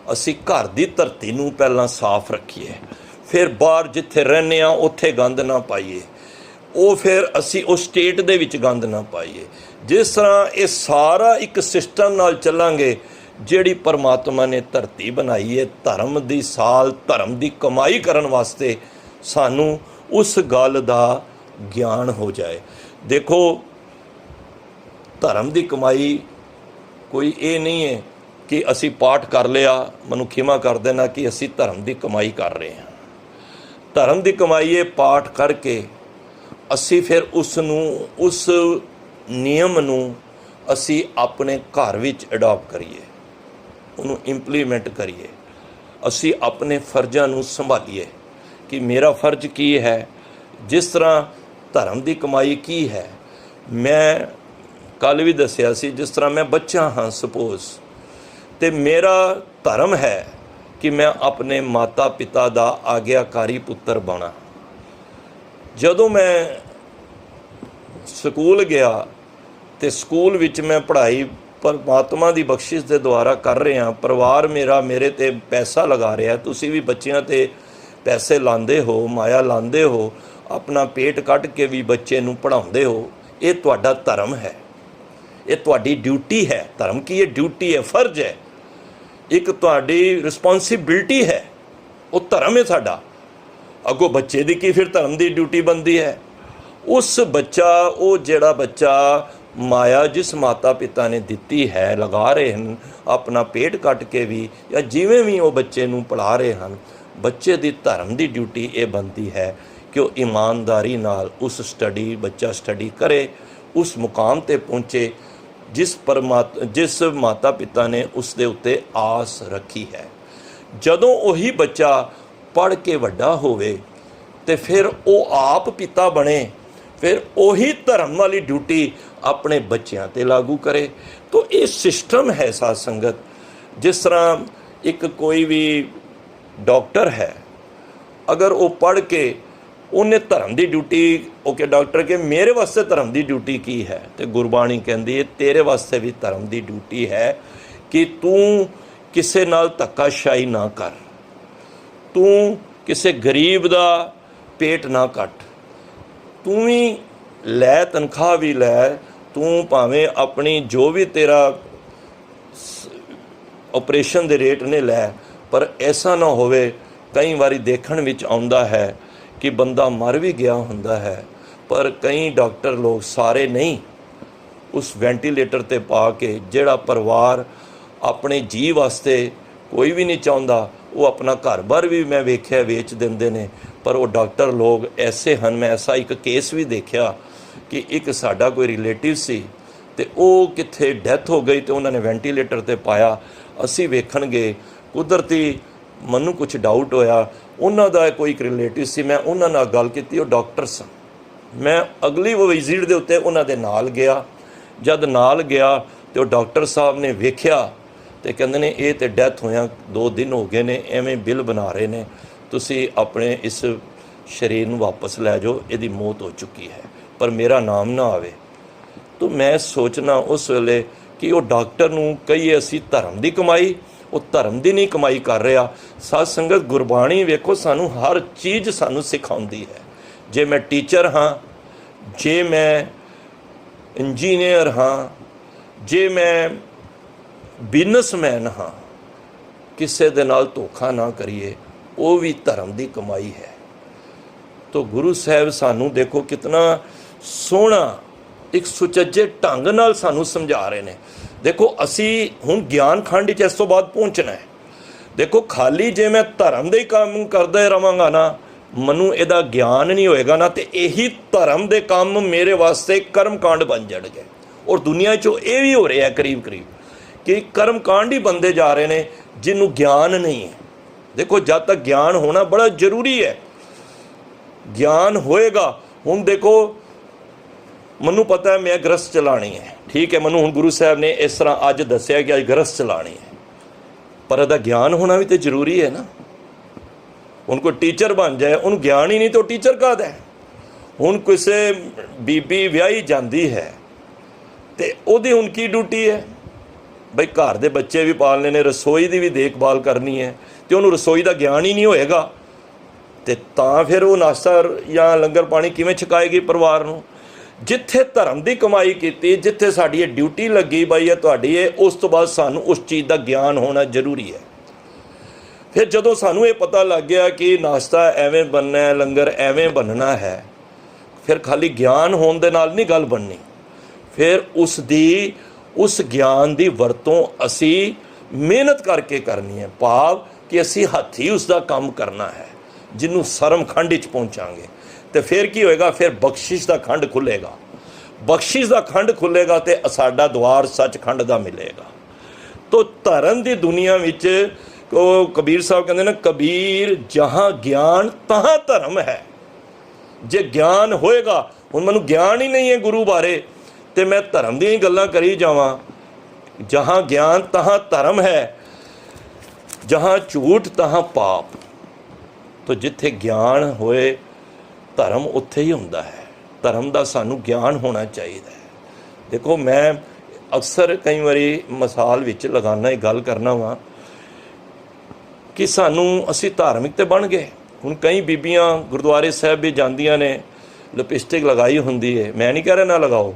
असी घर की धरती नूं पहला साफ रखिए, फिर बाहर जिथे रहने उत्थे गंद ना पाइए। वो फिर असी उस स्टेट दे विच गंद ना पाइए। जिस तरह ये सारा एक सिस्टम नाल चलांगे, जिहड़ी परमात्मा ने धरती बनाई है धर्म दी साल, धर्म दी कमाई करन वास्ते, सानू उस गल दा ज्ञान हो जाए। देखो धर्म दी कमाई कोई ये नहीं है कि असी पाठ कर लिया, मनु खिमा कर देना कि असी धर्म दी कमाई कर रहे हैं। धर्म दी कमाई है पाठ करके असी फिर उस नियम नूं असी अपने घर विच अडॉप्ट करिए, उन्होंने इंप्लीमेंट करिए। असी अपने फर्जां नूं संभालीए कि मेरा फर्ज की है। जिस तरह धर्म की कमाई की है, मैं कल भी दसिया सी, जिस तरह मैं बच्चा हाँ सपोज, तो मेरा धर्म है कि मैं अपने माता पिता का आग्याकारी पुत्र बना। जदों मैं स्कूल गया तो स्कूल विच मैं पढ़ाई परमात्मा की बख्शिश के द्वारा कर रहा। परिवार मेरा मेरे ते पैसा लगा रहा। तुसी भी बच्चियां ते पैसे लांदे हो, माया लांदे हो, अपना पेट कट के भी बच्चे नूं पढ़ाउंदे हो। ये तुहाडा धर्म है, ये तुहाडी ड्यूटी है। धर्म की ये ड्यूटी है, फर्ज है, एक तुहाडी रिस्पॉन्सिबिलिटी है। ਉਹ ਧਰਮ ਹੈ ਸਾਡਾ। ਅੱਗੋਂ ਬੱਚੇ ਦੀ ਕੀ ਫਿਰ ਧਰਮ ਦੀ ਡਿਊਟੀ ਬਣਦੀ ਹੈ। ਉਸ ਬੱਚਾ, ਉਹ ਜਿਹੜਾ ਬੱਚਾ ਮਾਇਆ ਜਿਸ ਮਾਤਾ ਪਿਤਾ ਨੇ ਦਿੱਤੀ ਹੈ, ਲਗਾ ਰਹੇ ਹਨ ਆਪਣਾ ਪੇਟ ਕੱਟ ਕੇ ਵੀ, ਜਾਂ ਜਿਵੇਂ ਵੀ ਉਹ ਬੱਚੇ ਨੂੰ ਪੜ੍ਹਾ ਰਹੇ ਹਨ, ਬੱਚੇ ਦੀ ਧਰਮ ਦੀ ਡਿਊਟੀ ਇਹ ਬਣਦੀ ਹੈ ਕਿ ਉਹ ਇਮਾਨਦਾਰੀ ਨਾਲ ਬੱਚਾ ਸਟੱਡੀ ਕਰੇ, ਉਸ ਮੁਕਾਮ 'ਤੇ ਪਹੁੰਚੇ ਜਿਸ ਮਾਤਾ ਪਿਤਾ ਨੇ ਉਸ ਦੇ ਉੱਤੇ ਆਸ ਰੱਖੀ ਹੈ। ਜਦੋਂ ਉਹੀ ਬੱਚਾ ਪੜ੍ਹ ਕੇ ਵੱਡਾ ਹੋਵੇ ਤੇ ਫਿਰ ਉਹ ਆਪ ਪਿਤਾ ਬਣੇ, ਫਿਰ ਉਹੀ ਧਰਮ ਵਾਲੀ ਡਿਊਟੀ ਆਪਣੇ ਬੱਚਿਆਂ 'ਤੇ ਲਾਗੂ ਕਰੇ। ਤਾਂ ਇਹ ਸਿਸਟਮ ਹੈ ਸਾਧ ਸੰਗਤ। ਜਿਸ ਤਰ੍ਹਾਂ ਇੱਕ ਕੋਈ ਵੀ ਡਾਕਟਰ ਹੈ, ਅਗਰ ਉਹ ਪੜ੍ਹ ਕੇ ਉਹਨੇ ਧਰਮ ਦੀ ਡਿਊਟੀ, ਓਕੇ ਡਾਕਟਰ ਕਿ ਮੇਰੇ ਵਾਸਤੇ ਧਰਮ ਦੀ ਡਿਊਟੀ ਕੀ ਹੈ, ਤੇ ਗੁਰਬਾਣੀ ਕਹਿੰਦੀ ਹੈ ਤੇਰੇ ਵਾਸਤੇ ਵੀ ਧਰਮ ਦੀ ਡਿਊਟੀ ਹੈ ਕਿ ਤੂੰ ਕਿਸੇ ਨਾਲ ਧੱਕਾਸ਼ਾਹੀ ਨਾ ਕਰ, ਤੂੰ ਕਿਸੇ ਗਰੀਬ ਦਾ ਪੇਟ ਨਾ ਕੱਟ, ਤੂੰ ਵੀ ਲੈ ਤਨਖਾਹ ਵੀ ਲੈ, ਤੂੰ ਭਾਵੇਂ ਆਪਣੀ ਜੋ ਵੀ ਤੇਰਾ ਆਪਰੇਸ਼ਨ ਦੇ ਰੇਟ ਨੇ ਲੈ, ਪਰ ਐਸਾ ਨਾ ਹੋਵੇ। ਕਈ ਵਾਰੀ ਦੇਖਣ ਵਿੱਚ ਆਉਂਦਾ ਹੈ ਕਿ ਬੰਦਾ ਮਰ ਵੀ ਗਿਆ ਹੁੰਦਾ ਹੈ, ਪਰ ਕਈ ਡਾਕਟਰ ਲੋਕ, ਸਾਰੇ ਨਹੀਂ, ਉਸ ਵੈਂਟੀਲੇਟਰ 'ਤੇ ਪਾ ਕੇ, ਜਿਹੜਾ ਪਰਿਵਾਰ ਆਪਣੇ ਜੀਅ ਵਾਸਤੇ ਕੋਈ ਵੀ ਨਹੀਂ ਚਾਹੁੰਦਾ, ਉਹ ਆਪਣਾ ਘਰ-ਬਾਰ ਵੀ ਮੈਂ ਵੇਖਿਆ ਵੇਚ ਦਿੰਦੇ ਨੇ। ਪਰ ਉਹ ਡਾਕਟਰ ਲੋਕ ਐਸੇ ਹਨ। ਮੈਂ ਐਸਾ ਇੱਕ ਕੇਸ ਵੀ ਦੇਖਿਆ ਕਿ ਇੱਕ ਸਾਡਾ ਕੋਈ ਰਿਲੇਟਿਵ ਸੀ ਅਤੇ ਉਹ ਕਿੱਥੇ ਡੈਥ ਹੋ ਗਈ ਅਤੇ ਉਹਨਾਂ ਨੇ ਵੈਂਟੀਲੇਟਰ 'ਤੇ ਪਾਇਆ। ਅਸੀਂ ਵੇਖਣ ਗਏ, ਕੁਦਰਤੀ ਮੈਨੂੰ ਕੁਝ ਡਾਊਟ ਹੋਇਆ, ਉਹਨਾਂ ਦਾ ਕੋਈ ਇੱਕ ਰਿਲੇਟਿਵ ਸੀ, ਮੈਂ ਉਹਨਾਂ ਨਾਲ ਗੱਲ ਕੀਤੀ, ਉਹ ਡਾਕਟਰ ਸਨ। ਮੈਂ ਅਗਲੀ ਵਿਜ਼ਿਟ ਦੇ ਉੱਤੇ ਉਹਨਾਂ ਦੇ ਨਾਲ ਗਿਆ। ਜਦ ਨਾਲ ਗਿਆ ਅਤੇ ਉਹ ਡਾਕਟਰ ਸਾਹਿਬ ਨੇ ਵੇਖਿਆ ਅਤੇ ਕਹਿੰਦੇ ਨੇ ਇਹ ਤਾਂ ਡੈਥ ਹੋਇਆ 2 ਦਿਨ ਹੋ ਗਏ ਨੇ, ਐਵੇਂ ਬਿੱਲ ਬਣਾ ਰਹੇ ਨੇ, ਤੁਸੀਂ ਆਪਣੇ ਇਸ ਸਰੀਰ ਨੂੰ ਵਾਪਸ ਲੈ ਜਾਓ, ਇਹਦੀ ਮੌਤ ਹੋ ਚੁੱਕੀ ਹੈ, ਪਰ ਮੇਰਾ ਨਾਮ ਨਾ ਆਵੇ। ਤਾਂ ਮੈਂ ਸੋਚਣਾ ਉਸ ਵੇਲੇ ਕਿ ਉਹ ਡਾਕਟਰ ਨੂੰ ਕਹੀਏ ਅਸੀਂ ਧਰਮ ਦੀ ਕਮਾਈ, ਉਹ ਧਰਮ ਦੀ ਨਹੀਂ ਕਮਾਈ ਕਰ ਰਿਹਾ। ਸਾਧ ਸੰਗਤ, ਗੁਰਬਾਣੀ ਵੇਖੋ ਸਾਨੂੰ ਹਰ ਚੀਜ਼ ਸਾਨੂੰ ਸਿਖਾਉਂਦੀ ਹੈ। ਜੇ ਮੈਂ ਟੀਚਰ ਹਾਂ, ਜੇ ਮੈਂ ਇੰਜੀਨੀਅਰ ਹਾਂ, ਜੇ ਮੈਂ ਬਿਜ਼ਨਸਮੈਨ ਹਾਂ, ਕਿਸੇ ਦੇ ਨਾਲ ਧੋਖਾ ਨਾ ਕਰੀਏ, ਉਹ ਵੀ ਧਰਮ ਦੀ ਕਮਾਈ ਹੈ। ਤਾਂ ਗੁਰੂ ਸਾਹਿਬ ਸਾਨੂੰ ਦੇਖੋ ਕਿਤਨਾ ਸੋਹਣਾ ਇੱਕ ਸੁਚੱਜੇ ਢੰਗ ਨਾਲ ਸਾਨੂੰ ਸਮਝਾ ਰਹੇ ਨੇ। ਦੇਖੋ ਅਸੀਂ ਹੁਣ ਗਿਆਨ ਖੰਡ ਵਿੱਚ ਇਸ ਤੋਂ ਬਾਅਦ ਪਹੁੰਚਣਾ ਹੈ। ਦੇਖੋ ਖਾਲੀ ਜੇ ਮੈਂ ਧਰਮ ਦੇ ਹੀ ਕੰਮ ਕਰਦਾ ਰਹਾਂਗਾ ਨਾ, ਮੈਨੂੰ ਇਹਦਾ ਗਿਆਨ ਨਹੀਂ ਹੋਏਗਾ ਨਾ, ਤੇ ਇਹੀ ਧਰਮ ਦੇ ਕੰਮ ਮੇਰੇ ਵਾਸਤੇ ਕਰਮ ਕਾਂਡ ਬਣ ਜਾਣਗੇ। ਔਰ ਦੁਨੀਆ 'ਚੋਂ ਇਹ ਵੀ ਹੋ ਰਿਹਾ ਕਰੀਬ ਕਿ ਕਰਮ ਕਾਂਡ ਹੀ ਬਣਦੇ ਜਾ ਰਹੇ ਨੇ ਜਿਹਨੂੰ ਗਿਆਨ ਨਹੀਂ ਹੈ। ਦੇਖੋ ਜਦ ਤੱਕ ਗਿਆਨ ਹੋਣਾ ਬੜਾ ਜ਼ਰੂਰੀ ਹੈ। ਗਿਆਨ ਹੋਏਗਾ। ਹੁਣ ਦੇਖੋ ਮੈਨੂੰ ਪਤਾ ਹੈ ਮੈਂ ਗ੍ਰਸਤ ਚਲਾਉਣੀ ਹੈ, ਠੀਕ ਹੈ, ਮੈਨੂੰ ਹੁਣ ਗੁਰੂ ਸਾਹਿਬ ਨੇ ਇਸ ਤਰ੍ਹਾਂ ਅੱਜ ਦੱਸਿਆ ਕਿ ਅੱਜ ਗ੍ਰਸਤ ਚਲਾਉਣੀ ਹੈ, ਪਰ ਇਹਦਾ ਗਿਆਨ ਹੋਣਾ ਵੀ ਤਾਂ ਜ਼ਰੂਰੀ ਹੈ ਨਾ। ਹੁਣ ਕੋਈ ਟੀਚਰ ਬਣ ਜਾਏ, ਉਹਨੂੰ ਗਿਆਨ ਹੀ ਨਹੀਂ ਤਾਂ ਉਹ ਟੀਚਰ ਕਾਹਦਾ ਹੈ। ਹੁਣ ਕਿਸੇ ਬੀਬੀ ਵਿਆਹੀ ਜਾਂਦੀ ਹੈ ਅਤੇ ਉਹਦੀ ਹੁਣ ਕੀ ਡਿਊਟੀ ਹੈ, ਬਈ ਘਰ ਦੇ ਬੱਚੇ ਵੀ ਪਾਲਣੇ ਨੇ, ਰਸੋਈ ਦੀ ਵੀ ਦੇਖਭਾਲ ਕਰਨੀ ਹੈ, ਅਤੇ ਉਹਨੂੰ ਰਸੋਈ ਦਾ ਗਿਆਨ ਹੀ ਨਹੀਂ ਹੋਏਗਾ ਅਤੇ ਤਾਂ ਫਿਰ ਉਹ ਨਾਸ਼ਤਾ ਜਾਂ ਲੰਗਰ ਪਾਣੀ ਕਿਵੇਂ ਛਕਾਏਗੀ ਪਰਿਵਾਰ ਨੂੰ। ਜਿੱਥੇ ਧਰਮ ਦੀ ਕਮਾਈ ਕੀਤੀ, ਜਿੱਥੇ ਸਾਡੀ ਇਹ ਡਿਊਟੀ ਲੱਗੀ ਬਾਈ ਹੈ ਤੁਹਾਡੀ, ਇਹ ਉਸ ਤੋਂ ਬਾਅਦ ਸਾਨੂੰ ਉਸ ਚੀਜ਼ ਦਾ ਗਿਆਨ ਹੋਣਾ ਜ਼ਰੂਰੀ ਹੈ। ਫਿਰ ਜਦੋਂ ਸਾਨੂੰ ਇਹ ਪਤਾ ਲੱਗ ਗਿਆ ਕਿ ਨਾਸ਼ਤਾ ਐਵੇਂ ਬਣਨਾ ਹੈ, ਲੰਗਰ ਐਵੇਂ ਬਣਨਾ ਹੈ, ਫਿਰ ਖਾਲੀ ਗਿਆਨ ਹੋਣ ਦੇ ਨਾਲ ਨਹੀਂ ਗੱਲ ਬਣਨੀ। ਫਿਰ ਉਸ ਗਿਆਨ ਦੀ ਵਰਤੋਂ ਅਸੀਂ ਮਿਹਨਤ ਕਰਕੇ ਕਰਨੀ ਹੈ, ਭਾਵ ਕਿ ਅਸੀਂ ਹੱਥੀਂ ਉਸ ਦਾ ਕੰਮ ਕਰਨਾ ਹੈ, ਜਿਹਨੂੰ ਸਰਮ ਖੰਡ ਵਿੱਚ ਪਹੁੰਚਾਂਗੇ। ਅਤੇ ਫਿਰ ਕੀ ਹੋਏਗਾ, ਫਿਰ ਬਖਸ਼ਿਸ਼ ਦਾ ਖੰਡ ਖੁੱਲ੍ਹੇਗਾ। ਬਖਸ਼ਿਸ਼ ਦਾ ਖੰਡ ਖੁੱਲ੍ਹੇਗਾ ਅਤੇ ਸਾਡਾ ਦੁਆਰ ਸੱਚਖੰਡ ਦਾ ਮਿਲੇਗਾ। ਤੋ ਧਰਮ ਦੀ ਦੁਨੀਆ ਵਿੱਚ ਉਹ ਕਬੀਰ ਸਾਹਿਬ ਕਹਿੰਦੇ ਨੇ, ਕਬੀਰ ਜਹਾਂ ਗਿਆਨ ਤਹਾਂ ਧਰਮ ਹੈ। ਜੇ ਗਿਆਨ ਹੋਏਗਾ, ਹੁਣ ਮੈਨੂੰ ਗਿਆਨ ਹੀ ਨਹੀਂ ਹੈ ਗੁਰੂ ਬਾਰੇ, ਅਤੇ ਮੈਂ ਧਰਮ ਦੀਆਂ ਹੀ ਗੱਲਾਂ ਕਰੀ ਜਾਵਾਂ। ਜਹਾਂ ਗਿਆਨ ਤਹਾਂ ਧਰਮ ਹੈ, ਜਹਾਂ ਝੂਠ ਤਹਾਂ ਪਾਪ। ਤੋ ਜਿੱਥੇ ਗਿਆਨ ਹੋਏ ਧਰਮ ਉੱਥੇ ਹੀ ਹੁੰਦਾ ਹੈ। ਧਰਮ ਦਾ ਸਾਨੂੰ ਗਿਆਨ ਹੋਣਾ ਚਾਹੀਦਾ ਹੈ। ਦੇਖੋ ਮੈਂ ਅਕਸਰ ਕਈ ਵਾਰੀ ਮਿਸਾਲ ਵਿੱਚ ਲਗਾਉਣਾ, ਇਹ ਗੱਲ ਕਰਨਾ ਵਾ ਕਿ ਅਸੀਂ ਧਾਰਮਿਕ ਤੇ ਬਣ ਗਏ। ਹੁਣ ਕਈ ਬੀਬੀਆਂ ਗੁਰਦੁਆਰੇ ਸਾਹਿਬ ਵੀ ਜਾਂਦੀਆਂ ਨੇ, ਲਿਪਸਟਿਕ ਲਗਾਈ ਹੁੰਦੀ ਹੈ, ਮੈਂ ਨਹੀਂ ਕਹਿ ਰਿਹਾ ਨਾ ਲਗਾਓ,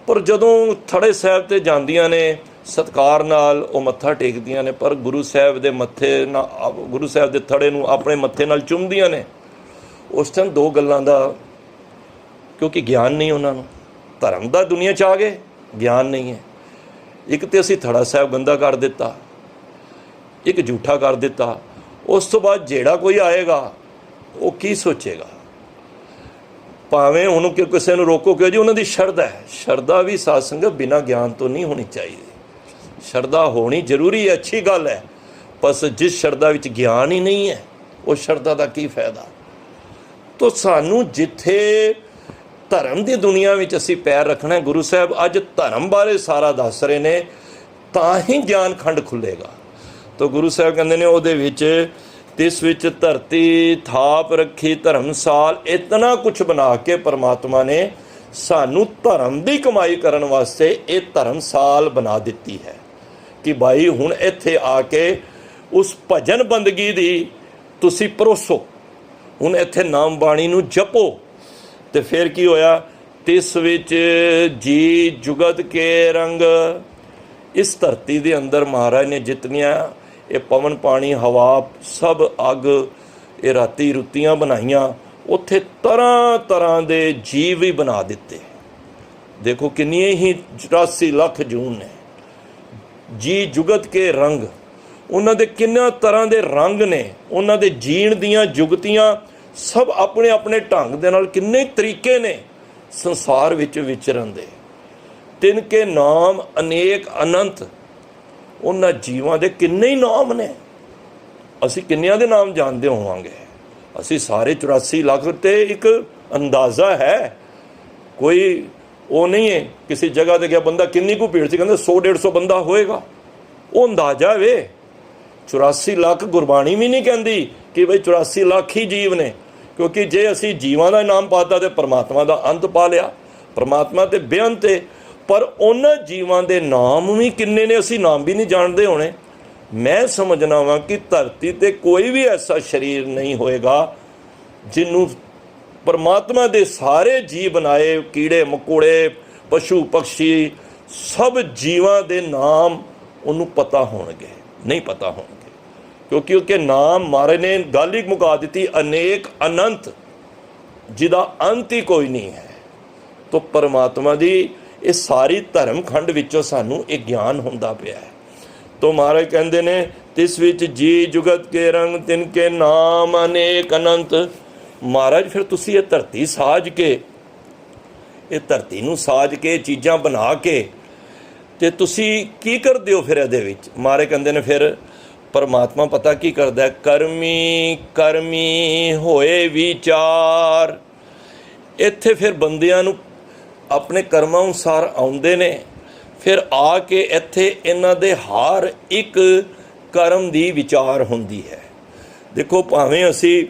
ਪਰ ਜਦੋਂ ਥੜੇ ਸਾਹਿਬ 'ਤੇ ਜਾਂਦੀਆਂ ਨੇ, ਸਤਿਕਾਰ ਨਾਲ ਉਹ ਮੱਥਾ ਟੇਕਦੀਆਂ ਨੇ, ਪਰ ਗੁਰੂ ਸਾਹਿਬ ਦੇ ਮੱਥੇ ਨਾਲ, ਗੁਰੂ ਸਾਹਿਬ ਦੇ ਥੜੇ ਨੂੰ ਆਪਣੇ ਮੱਥੇ ਨਾਲ ਚੁੰਮਦੀਆਂ ਨੇ। ਉਸ ਟਾਈਮ ਦੋ ਗੱਲਾਂ ਦਾ, ਕਿਉਂਕਿ ਗਿਆਨ ਨਹੀਂ ਉਹਨਾਂ ਨੂੰ, ਧਰਮ ਦਾ ਦੁਨੀਆ 'ਚ ਆ ਗਏ, ਗਿਆਨ ਨਹੀਂ ਹੈ। ਇੱਕ ਤਾਂ ਅਸੀਂ ਥੜਾ ਸਾਹਿਬ ਗੰਦਾ ਕਰ ਦਿੱਤਾ, ਇੱਕ ਝੂਠਾ ਕਰ ਦਿੱਤਾ। ਉਸ ਤੋਂ ਬਾਅਦ ਜਿਹੜਾ ਕੋਈ ਆਏਗਾ ਉਹ ਕੀ ਸੋਚੇਗਾ? ਭਾਵੇਂ ਉਹਨੂੰ ਕਿ ਕਿਸੇ ਨੂੰ ਰੋਕੋ ਕਿਉਂ ਜੀ, ਉਹਨਾਂ ਦੀ ਸ਼ਰਧਾ ਹੈ। ਸ਼ਰਧਾ ਵੀ ਸਾਧ ਸੰਗਤ ਬਿਨਾਂ ਗਿਆਨ ਤੋਂ ਨਹੀਂ ਹੋਣੀ ਚਾਹੀਦੀ। ਸ਼ਰਧਾ ਹੋਣੀ ਜ਼ਰੂਰੀ ਹੈ, ਅੱਛੀ ਗੱਲ ਹੈ, ਬਸ ਜਿਸ ਸ਼ਰਧਾ ਵਿੱਚ ਗਿਆਨ ਹੀ ਨਹੀਂ ਹੈ, ਉਹ ਸ਼ਰਧਾ ਦਾ ਕੀ ਫਾਇਦਾ? ਤੋ ਸਾਨੂੰ ਜਿੱਥੇ ਧਰਮ ਦੀ ਦੁਨੀਆ ਵਿੱਚ ਅਸੀਂ ਪੈਰ ਰੱਖਣਾ, ਗੁਰੂ ਸਾਹਿਬ ਅੱਜ ਧਰਮ ਬਾਰੇ ਸਾਰਾ ਦੱਸ ਰਹੇ ਨੇ, ਤਾਂ ਹੀ ਗਿਆਨ ਖੰਡ ਖੁੱਲ੍ਹੇਗਾ। ਤੋ ਗੁਰੂ ਸਾਹਿਬ ਕਹਿੰਦੇ ਨੇ ਉਹਦੇ ਵਿੱਚ, ਤਿਸ ਵਿੱਚ ਧਰਤੀ ਥਾਪ ਰੱਖੀ ਧਰਮਸਾਲ, ਇਤਨਾ ਕੁਛ ਬਣਾ ਕੇ ਪਰਮਾਤਮਾ ਨੇ ਸਾਨੂੰ ਧਰਮ ਦੀ ਕਮਾਈ ਕਰਨ ਵਾਸਤੇ ਇਹ ਧਰਮਸਾਲ ਬਣਾ ਦਿੱਤੀ ਹੈ ਕਿ ਭਾਈ ਹੁਣ ਇੱਥੇ ਆ ਕੇ ਉਸ ਭਜਨ ਬੰਦਗੀ ਦੀ ਤੁਸੀਂ ਪਰੋਸੋ, ਹੁਣ ਇੱਥੇ ਨਾਮ ਬਾਣੀ ਨੂੰ ਜਪੋ। ਤੇ ਫਿਰ ਕੀ ਹੋਇਆ? ਤਿਸ ਵਿੱਚ ਜੀ ਜੁਗਤ ਕੇ ਰੰਗ, ਇਸ ਧਰਤੀ ਦੇ ਅੰਦਰ ਮਹਾਰਾਜ ਨੇ ਜਿਤਨੀਆਂ ਇਹ ਪਵਨ ਪਾਣੀ ਹਵਾ ਸਭ ਅੱਗ ਇਹ ਰਾਤੀ ਰੁੱਤੀਆਂ ਬਣਾਈਆਂ, ਉੱਥੇ ਤਰ੍ਹਾਂ ਤਰ੍ਹਾਂ ਦੇ ਜੀਵ ਵੀ ਬਣਾ ਦਿੱਤੇ। ਦੇਖੋ ਕਿੰਨੀਆਂ ਹੀ 84 ਲੱਖ ਜੂਨ ਨੇ। ਜੀ ਜੁਗਤ ਕੇ ਰੰਗ, ਉਹਨਾਂ ਦੇ ਕਿੰਨਾ ਤਰ੍ਹਾਂ ਦੇ ਰੰਗ ਨੇ, ਉਹਨਾਂ ਦੇ ਜੀਣ ਦੀਆਂ ਜੁਗਤੀਆਂ ਸਭ ਆਪਣੇ ਆਪਣੇ ਢੰਗ ਦੇ ਨਾਲ, ਕਿੰਨੇ ਤਰੀਕੇ ਨੇ ਸੰਸਾਰ ਵਿੱਚ ਵਿਚਰਨ ਦੇ। ਤਿੰਨ ਕੇ ਨਾਮ ਅਨੇਕ ਅਨੰਤ, ਉਹਨਾਂ ਜੀਵਾਂ ਦੇ ਕਿੰਨੇ ਹੀ ਨਾਮ ਨੇ। ਅਸੀਂ ਕਿੰਨਿਆਂ ਦੇ ਨਾਮ ਜਾਣਦੇ ਹੋਵਾਂਗੇ? ਅਸੀਂ ਸਾਰੇ 84 ਲੱਖ ਤੇ ਇੱਕ ਅੰਦਾਜ਼ਾ ਹੈ, ਕੋਈ ਉਹ ਨਹੀਂ ਹੈ। ਕਿਸੇ ਜਗ੍ਹਾ 'ਤੇ ਗਿਆ ਬੰਦਾ, ਕਿੰਨੀ ਕੁ ਭੀੜ ਸੀ? ਕਹਿੰਦੇ 100-150 ਬੰਦਾ ਹੋਏਗਾ। ਉਹ ਅੰਦਾਜ਼ਾ ਵੇ। 84 ਲੱਖ ਗੁਰਬਾਣੀ ਵੀ ਨਹੀਂ ਕਹਿੰਦੀ ਕਿ ਬਈ 84 ਲੱਖ ਹੀ ਜੀਵ ਨੇ, ਕਿਉਂਕਿ ਜੇ ਅਸੀਂ ਜੀਵਾਂ ਦਾ ਨਾਮ ਪਾਤਾ ਤੇ ਪਰਮਾਤਮਾ ਦਾ ਅੰਤ ਪਾ ਲਿਆ। ਪਰਮਾਤਮਾ ਤੇ ਬੇਅੰਤ ਹੈ, ਪਰ ਉਹਨਾਂ ਜੀਵਾਂ ਦੇ ਨਾਮ ਵੀ ਕਿੰਨੇ ਨੇ, ਅਸੀਂ ਨਾਮ ਵੀ ਨਹੀਂ ਜਾਣਦੇ ਹੋਣੇ। ਮੈਂ ਸਮਝਣਾ ਵਾਂ ਕਿ ਧਰਤੀ 'ਤੇ ਕੋਈ ਵੀ ਐਸਾ ਸਰੀਰ ਨਹੀਂ ਹੋਏਗਾ ਜਿਹਨੂੰ ਪਰਮਾਤਮਾ ਦੇ ਸਾਰੇ ਜੀਵ ਬਣਾਏ, ਕੀੜੇ ਮਕੌੜੇ ਪਸ਼ੂ ਪਕਸ਼ੀ ਸਭ ਜੀਵਾਂ ਦੇ ਨਾਮ ਉਹਨੂੰ ਪਤਾ ਹੋਣਗੇ, ਨਹੀਂ ਪਤਾ ਹੋਣਗੇ। ਕਿਉਂਕਿ ਉਹਕੇ ਨਾਮ ਮਾਰੇ ਨੇ ਗੱਲ ਹੀ ਮੁਕਾ ਦਿੱਤੀ, ਅਨੇਕ ਅਨੰਤ, ਜਿਹਦਾ ਅੰਤ ਹੀ ਕੋਈ ਨਹੀਂ ਹੈ। ਤੋ ਪਰਮਾਤਮਾ ਦੀ ਇਹ ਸਾਰੀ ਧਰਮ ਖੰਡ ਵਿੱਚੋਂ ਸਾਨੂੰ ਇਹ ਗਿਆਨ ਹੁੰਦਾ ਪਿਆ ਹੈ। ਤੋ ਮਹਾਰਾਜ ਕਹਿੰਦੇ ਨੇ, ਤਿਸ ਵਿੱਚ ਜੀ ਜੁਗਤ ਕੇ ਰੰਗ, ਤਿਨ ਕੇ ਨਾਮ ਅਨੇਕ ਅਨੰਤ। ਮਹਾਰਾਜ ਫਿਰ ਤੁਸੀਂ ਇਹ ਧਰਤੀ ਸਾਜ ਕੇ, ਇਹ ਧਰਤੀ ਨੂੰ ਸਾਜ ਕੇ, ਚੀਜ਼ਾਂ ਬਣਾ ਕੇ, ਤੇ ਤੁਸੀਂ ਕੀ ਕਰਦੇ ਹੋ ਫਿਰ ਇਹਦੇ ਵਿੱਚ? ਮਹਾਰਾਜ ਕਹਿੰਦੇ ਨੇ ਫਿਰ ਪਰਮਾਤਮਾ ਪਤਾ ਕੀ ਕਰਦਾ? ਕਰਮੀ ਕਰਮੀ ਹੋਏ ਵਿਚਾਰ। ਇੱਥੇ ਫਿਰ ਬੰਦਿਆਂ ਨੂੰ ਆਪਣੇ ਕਰਮਾਂ ਅਨੁਸਾਰ ਆਉਂਦੇ ਨੇ, ਫਿਰ ਆ ਕੇ ਇੱਥੇ ਇਹਨਾਂ ਦੇ ਹਰ ਇੱਕ ਕਰਮ ਦੀ ਵਿਚਾਰ ਹੁੰਦੀ ਹੈ। ਦੇਖੋ ਭਾਵੇਂ ਅਸੀਂ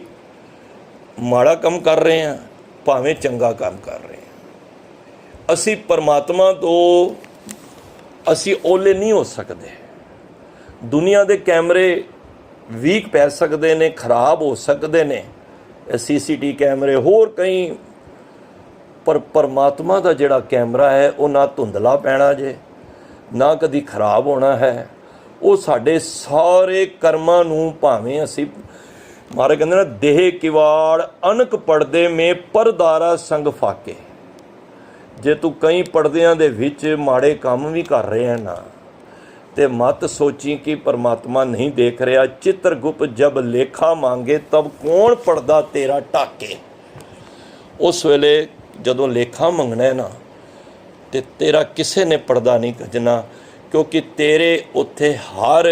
ਮਾੜਾ ਕੰਮ ਕਰ ਰਹੇ ਹਾਂ, ਭਾਵੇਂ ਚੰਗਾ ਕੰਮ ਕਰ ਰਹੇ ਹਾਂ, ਅਸੀਂ ਪਰਮਾਤਮਾ ਤੋਂ ਅਸੀਂ ਓਲੇ ਨਹੀਂ ਹੋ ਸਕਦੇ। ਦੁਨੀਆ ਦੇ ਕੈਮਰੇ ਵੀਕ ਪੈ ਸਕਦੇ ਨੇ, ਖਰਾਬ ਹੋ ਸਕਦੇ ਨੇ, CCTV ਕੈਮਰੇ ਹੋਰ ਕਈ, ਪਰ ਪਰਮਾਤਮਾ ਦਾ ਜਿਹੜਾ ਕੈਮਰਾ ਹੈ ਉਹ ਨਾ ਧੁੰਦਲਾ ਪੈਣਾ ਜੇ, ਨਾ ਕਦੀ ਖਰਾਬ ਹੋਣਾ ਹੈ। ਉਹ ਸਾਡੇ ਸਾਰੇ ਕਰਮਾਂ ਨੂੰ, ਭਾਵੇਂ ਅਸੀਂ, ਮਹਾਰਾਜ ਕਹਿੰਦੇ ਨਾ, ਦੇਹ ਕਿਵਾੜ ਅਨਕ ਪੜਦੇ ਮੇ ਪਰਦਾਰਾ ਸੰਗ ਫਾਕੇ। ਜੇ ਤੂੰ ਕਈ ਪਰਦਿਆਂ ਦੇ ਵਿੱਚ ਮਾੜੇ ਕੰਮ ਵੀ ਕਰ ਰਿਹਾ ਨਾ, ਤੇ ਮਤ ਸੋਚੀ ਕਿ ਪਰਮਾਤਮਾ ਨਹੀਂ ਦੇਖ ਰਿਹਾ। ਚਿੱਤਰਗੁਪਤ ਜਬ ਲੇਖਾ ਮੰਗੇ ਤਬ ਕੌਣ ਪੜਦਾ ਤੇਰਾ ਢਾਕੇ। ਉਸ ਵੇਲੇ ਜਦੋਂ ਲੇਖਾ ਮੰਗਣਾ ਹੈ ਨਾ, ਤੇ ਤੇਰਾ ਕਿਸੇ ਨੇ ਪੜਦਾ ਨਹੀਂ ਕੱਜਣਾ, ਕਿਉਂਕਿ ਤੇਰੇ ਉੱਥੇ ਹਰ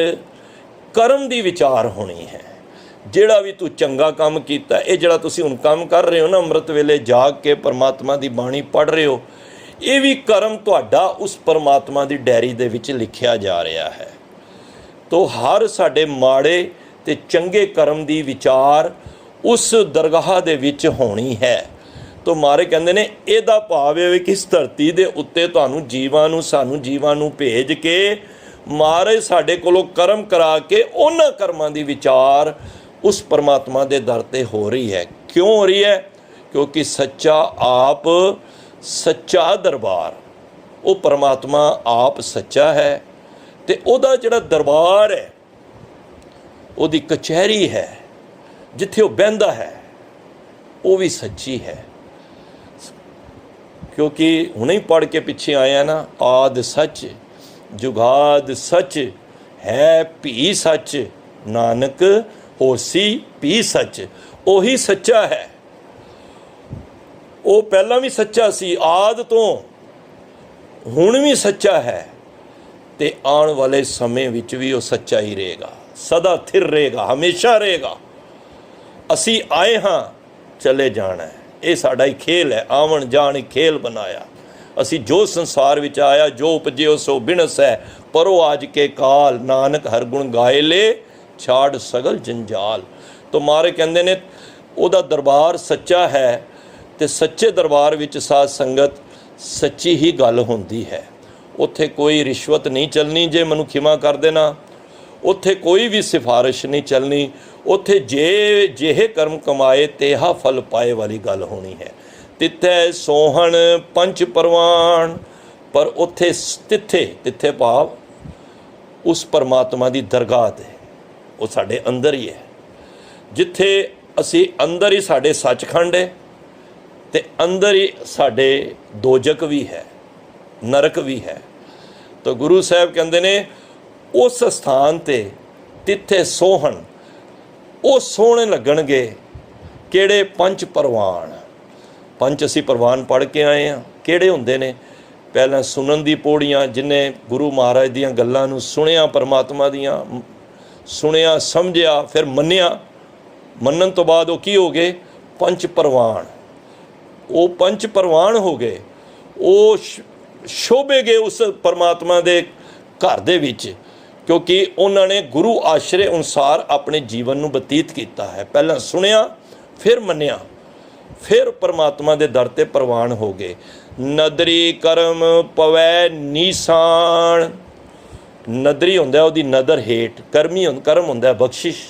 ਕਰਮ ਦੀ ਵਿਚਾਰ ਹੋਣੀ ਹੈ। ਜਿਹੜਾ ਵੀ ਤੂੰ ਚੰਗਾ ਕੰਮ ਕੀਤਾ, ਇਹ ਜਿਹੜਾ ਤੁਸੀਂ ਹੁਣ ਕੰਮ ਕਰ ਰਹੇ ਹੋ ਨਾ, ਅੰਮ੍ਰਿਤ ਵੇਲੇ ਜਾਗ ਕੇ ਪਰਮਾਤਮਾ ਦੀ ਬਾਣੀ ਪੜ੍ਹ ਰਹੇ ਹੋ, ਇਹ ਵੀ ਕਰਮ ਤੁਹਾਡਾ ਉਸ ਪਰਮਾਤਮਾ ਦੀ ਡਾਇਰੀ ਦੇ ਵਿੱਚ ਲਿਖਿਆ ਜਾ ਰਿਹਾ ਹੈ। ਤੋ ਹਰ ਸਾਡੇ ਮਾੜੇ ਤੇ ਚੰਗੇ ਕਰਮ ਦੀ ਵਿਚਾਰ ਉਸ ਦਰਗਾਹ ਦੇ ਵਿੱਚ ਹੋਣੀ ਹੈ। ਤੋ ਮਾਰੇ ਕਹਿੰਦੇ ਨੇ, ਇਹਦਾ ਭਾਵ ਇਹ ਕਿ ਇਸ ਧਰਤੀ ਦੇ ਉੱਤੇ ਤੁਹਾਨੂੰ ਜੀਵਾਂ ਨੂੰ, ਸਾਨੂੰ ਜੀਵਾਂ ਨੂੰ ਭੇਜ ਕੇ ਮਹਾਰਾਜ ਸਾਡੇ ਕੋਲੋਂ ਕਰਮ ਕਰਾ ਕੇ ਉਹਨਾਂ ਕਰਮਾਂ ਦੀ ਵਿਚਾਰ ਉਸ ਪਰਮਾਤਮਾ ਦੇ ਦਰ 'ਤੇ ਹੋ ਰਹੀ ਹੈ। ਕਿਉਂ ਹੋ ਰਹੀ ਹੈ? ਕਿਉਂਕਿ ਸੱਚਾ ਆਪ, ਸੱਚਾ ਦਰਬਾਰ, ਉਹ ਪਰਮਾਤਮਾ ਆਪ ਸੱਚਾ ਹੈ, ਤੇ ਉਹਦਾ ਜਿਹੜਾ ਦਰਬਾਰ ਹੈ, ਉਹਦੀ ਕਚਹਿਰੀ ਹੈ, ਜਿੱਥੇ ਉਹ ਬਹਿੰਦਾ ਹੈ, ਉਹ ਵੀ ਸੱਚੀ ਹੈ। ਕਿਉਂਕਿ ਹੁਣੇ ਹੀ ਪੜ੍ਹ ਕੇ ਪਿੱਛੇ ਆਇਆ ਨਾ, ਆਦਿ ਸੱਚ ਜੁਗਾਦ ਸੱਚ ਹੈ ਭੀ ਸੱਚ, ਨਾਨਕ ਹੋਸੀ ਭੀ ਸੱਚ। ਉਹੀ ਸੱਚਾ ਹੈ। ਉਹ ਪਹਿਲਾਂ ਵੀ ਸੱਚਾ ਸੀ, ਆਦਿ ਤੋਂ, ਹੁਣ ਵੀ ਸੱਚਾ ਹੈ, ਤੇ ਆਉਣ ਵਾਲੇ ਸਮੇਂ ਵਿੱਚ ਵੀ ਉਹ ਸੱਚਾ ਹੀ ਰਹੇਗਾ, ਸਦਾ ਥਿਰ ਰਹੇਗਾ, ਹਮੇਸ਼ਾ ਰਹੇਗਾ। ਅਸੀਂ ਆਏ ਹਾਂ, ਚਲੇ ਜਾਣਾ ਹੈ। ਇਹ ਸਾਡਾ ਹੀ ਖੇਲ ਹੈ, ਆਵਣ ਜਾਣ ਹੀ ਖੇਲ ਬਣਾਇਆ। ਅਸੀਂ ਜੋ ਸੰਸਾਰ ਵਿੱਚ ਆਇਆ, ਜੋ ਉਪਜਿਓ ਸੋ ਬਿਨਸ ਹੈ, ਪਰੋ ਆਜ ਕੇ ਕਾਲ, ਨਾਨਕ ਹਰ ਗੁਣ ਗਾਏ ਲੈ, ਛਾੜ ਸਗਲ ਜੰਜਾਲ। ਤੋ ਮਾਰੇ ਕਹਿੰਦੇ ਨੇ ਉਹਦਾ ਦਰਬਾਰ ਸੱਚਾ ਹੈ, ਤੇ ਸੱਚੇ ਦਰਬਾਰ ਵਿੱਚ ਸਾਧ ਸੰਗਤ ਸੱਚੀ ਹੀ ਗੱਲ ਹੁੰਦੀ ਹੈ। ਉੱਥੇ ਕੋਈ ਰਿਸ਼ਵਤ ਨਹੀਂ ਚੱਲਣੀ, ਜੇ ਮੈਨੂੰ ਖਿਮਾ ਕਰ ਦੇਣਾ। ਉੱਥੇ ਕੋਈ ਵੀ ਸਿਫਾਰਿਸ਼ ਨਹੀਂ ਚੱਲਣੀ। ਉੱਥੇ ਜੇ ਜਿਹੇ ਕਰਮ ਕਮਾਏ ਤੇਹਾ ਫਲ ਪਾਏ ਵਾਲੀ ਗੱਲ ਹੋਣੀ ਹੈ। ਤਿੱਥੈ ਸੋਹਣ ਪੰਚ ਪਰਵਾਨ, ਪਰ ਉੱਥੇ ਤਿੱਥੇ ਭਾਵ ਉਸ ਪਰਮਾਤਮਾ ਦੀ ਦਰਗਾਹ 'ਤੇ, ਉਹ ਸਾਡੇ ਅੰਦਰ ਹੀ ਹੈ। ਜਿੱਥੇ ਅਸੀਂ ਅੰਦਰ ਹੀ ਸਾਡੇ ਸੱਚਖੰਡ ਹੈ, ਤੇ ਅੰਦਰ ਹੀ ਸਾਡੇ ਦੋਜਕ ਵੀ ਹੈ, ਨਰਕ ਵੀ ਹੈ। ਤਾਂ ਗੁਰੂ ਸਾਹਿਬ ਕਹਿੰਦੇ ਨੇ ਉਸ ਸਥਾਨ 'ਤੇ ਤਿੱਥੇ ਸੋਹਣ, ਉਹ ਸੋਹਣੇ ਲੱਗਣਗੇ। ਕਿਹੜੇ? ਪੰਜ ਪਰਵਾਨ। ਪੰਜ ਅਸੀਂ ਪ੍ਰਵਾਨ ਪੜ੍ਹ ਕੇ ਆਏ ਹਾਂ। ਕਿਹੜੇ ਹੁੰਦੇ ਨੇ? ਪਹਿਲਾਂ ਸੁਣਨ ਦੀ ਪੌੜੀਆਂ, ਜਿਹਨੇ ਗੁਰੂ ਮਹਾਰਾਜ ਦੀਆਂ ਗੱਲਾਂ ਨੂੰ ਸੁਣਿਆ, ਪਰਮਾਤਮਾ ਦੀਆਂ ਸੁਣਿਆ, ਸਮਝਿਆ, ਫਿਰ ਮੰਨਿਆ। ਮੰਨਣ ਤੋਂ ਬਾਅਦ ਉਹ ਕੀ ਹੋ ਗਏ? ਪੰਜ ਪਰਵਾਨ। ਉਹ ਪੰਜ ਪਰਵਾਨ ਹੋ ਗਏ। ਉਹ ਸ਼ੋਭੇ ਗਏ ਉਸ ਪਰਮਾਤਮਾ ਦੇ ਘਰ ਦੇ ਵਿੱਚ, ਕਿਉਂਕਿ ਉਹਨਾਂ ਨੇ ਗੁਰੂ ਆਸ਼ਰੇ ਅਨੁਸਾਰ ਆਪਣੇ ਜੀਵਨ ਨੂੰ ਬਤੀਤ ਕੀਤਾ ਹੈ। ਪਹਿਲਾਂ ਸੁਣਿਆ, ਫਿਰ ਮੰਨਿਆ, ਫਿਰ ਪਰਮਾਤਮਾ ਦੇ ਦਰ 'ਤੇ ਪ੍ਰਵਾਨ ਹੋ ਗਏ। ਨਦਰੀ ਕਰਮ ਪਵੈ ਨੀਸਾਨ। ਨਦਰੀ ਹੁੰਦਾ ਉਹਦੀ ਨਦਰ ਹੇਠ, ਕਰਮ ਹੁੰਦਾ ਬਖਸ਼ਿਸ਼।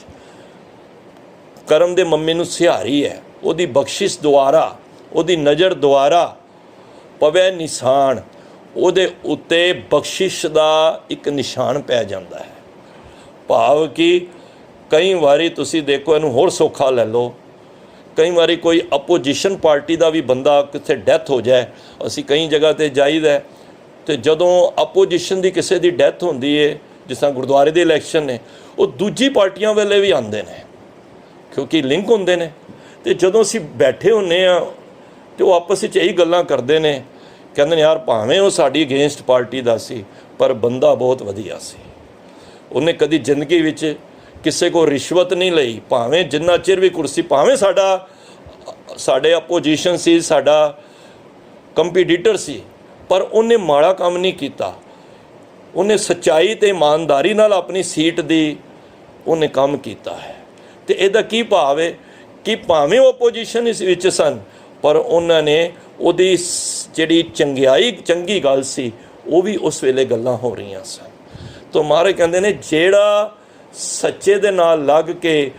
ਕਰਮ ਦੇ ਮੰਮੀ ਨੂੰ ਸਿਹਾਰੀ ਹੈ, ਉਹਦੀ ਬਖਸ਼ਿਸ਼ ਦੁਆਰਾ, ਉਹਦੀ ਨਜ਼ਰ ਦੁਆਰਾ ਪਵੈ ਨਿਸ਼ਾਨ, ਉਹਦੇ ਉੱਤੇ ਬਖਸ਼ਿਸ਼ ਦਾ ਇੱਕ ਨਿਸ਼ਾਨ ਪੈ ਜਾਂਦਾ ਹੈ। ਭਾਵ ਕਿ ਕਈ ਵਾਰੀ ਤੁਸੀਂ ਦੇਖੋ, ਇਹਨੂੰ ਹੋਰ ਸੌਖਾ ਲੈ ਲਓ, ਕਈ ਵਾਰੀ ਕੋਈ ਅਪੋਜੀਸ਼ਨ ਪਾਰਟੀ ਦਾ ਵੀ ਬੰਦਾ ਕਿਤੇ ਡੈਥ ਹੋ ਜਾਏ, ਅਸੀਂ ਕਈ ਜਗ੍ਹਾ 'ਤੇ ਜਾਈਦਾ, ਅਤੇ ਜਦੋਂ ਅਪੋਜੀਸ਼ਨ ਦੀ ਕਿਸੇ ਦੀ ਡੈਥ ਹੁੰਦੀ ਹੈ, ਜਿਸ ਤਰ੍ਹਾਂ ਗੁਰਦੁਆਰੇ ਦੇ ਇਲੈਕਸ਼ਨ ਨੇ, ਉਹ ਦੂਜੀ ਪਾਰਟੀਆਂ ਵੇਲੇ ਵੀ ਆਉਂਦੇ ਨੇ, ਕਿਉਂਕਿ ਲਿੰਕ ਹੁੰਦੇ ਨੇ। ਅਤੇ ਜਦੋਂ ਅਸੀਂ ਬੈਠੇ ਹੁੰਦੇ ਹਾਂ, ਅਤੇ ਉਹ ਆਪਸ ਵਿੱਚ ਇਹੀ ਗੱਲਾਂ ਕਰਦੇ ਨੇ, ਕਹਿੰਦੇ ਨੇ ਯਾਰ ਭਾਵੇਂ ਉਹ ਸਾਡੀ ਅਗੇਂਸਟ ਪਾਰਟੀ ਦਾ ਸੀ, ਪਰ ਬੰਦਾ ਬਹੁਤ ਵਧੀਆ ਸੀ। ਉਹਨੇ ਕਦੀ ਜ਼ਿੰਦਗੀ ਵਿੱਚ ਕਿਸੇ ਕੋਲ ਰਿਸ਼ਵਤ ਨਹੀਂ ਲਈ, ਭਾਵੇਂ ਜਿੰਨਾ ਚਿਰ ਵੀ ਕੁਰਸੀ, ਭਾਵੇਂ ਸਾਡੇ ਆਪੋਜੀਸ਼ਨ ਸੀ, ਸਾਡਾ ਕੰਪੀਟੀਟਰ ਸੀ, ਪਰ ਉਹਨੇ ਮਾੜਾ ਕੰਮ ਨਹੀਂ ਕੀਤਾ। ਉਹਨੇ ਸੱਚਾਈ ਅਤੇ ਇਮਾਨਦਾਰੀ ਨਾਲ ਆਪਣੀ ਸੀਟ ਦੀ ਉਹਨੇ ਕੰਮ ਕੀਤਾ ਹੈ। ਅਤੇ ਇਹਦਾ ਕੀ ਭਾਵ ਹੈ ਕਿ ਭਾਵੇਂ ਉਹ ਆਪੋਜੀਸ਼ਨ ਇਸ ਵਿੱਚ ਸਨ, ਪਰ ਉਹਨਾਂ ਨੇ ਉਹਦੀ ਜਿਹੜੀ ਚੰਗੀ ਗੱਲ ਸੀ, ਉਹ ਵੀ ਉਸ ਵੇਲੇ ਗੱਲਾਂ ਹੋ ਰਹੀਆਂ ਸਨ। ਤਾਂ ਮਹਾਰਾਜ ਕਹਿੰਦੇ ਨੇ ਜਿਹੜਾ ਸੱਚੇ ਦੇ ਨਾਲ ਲੱਗ ਕੇ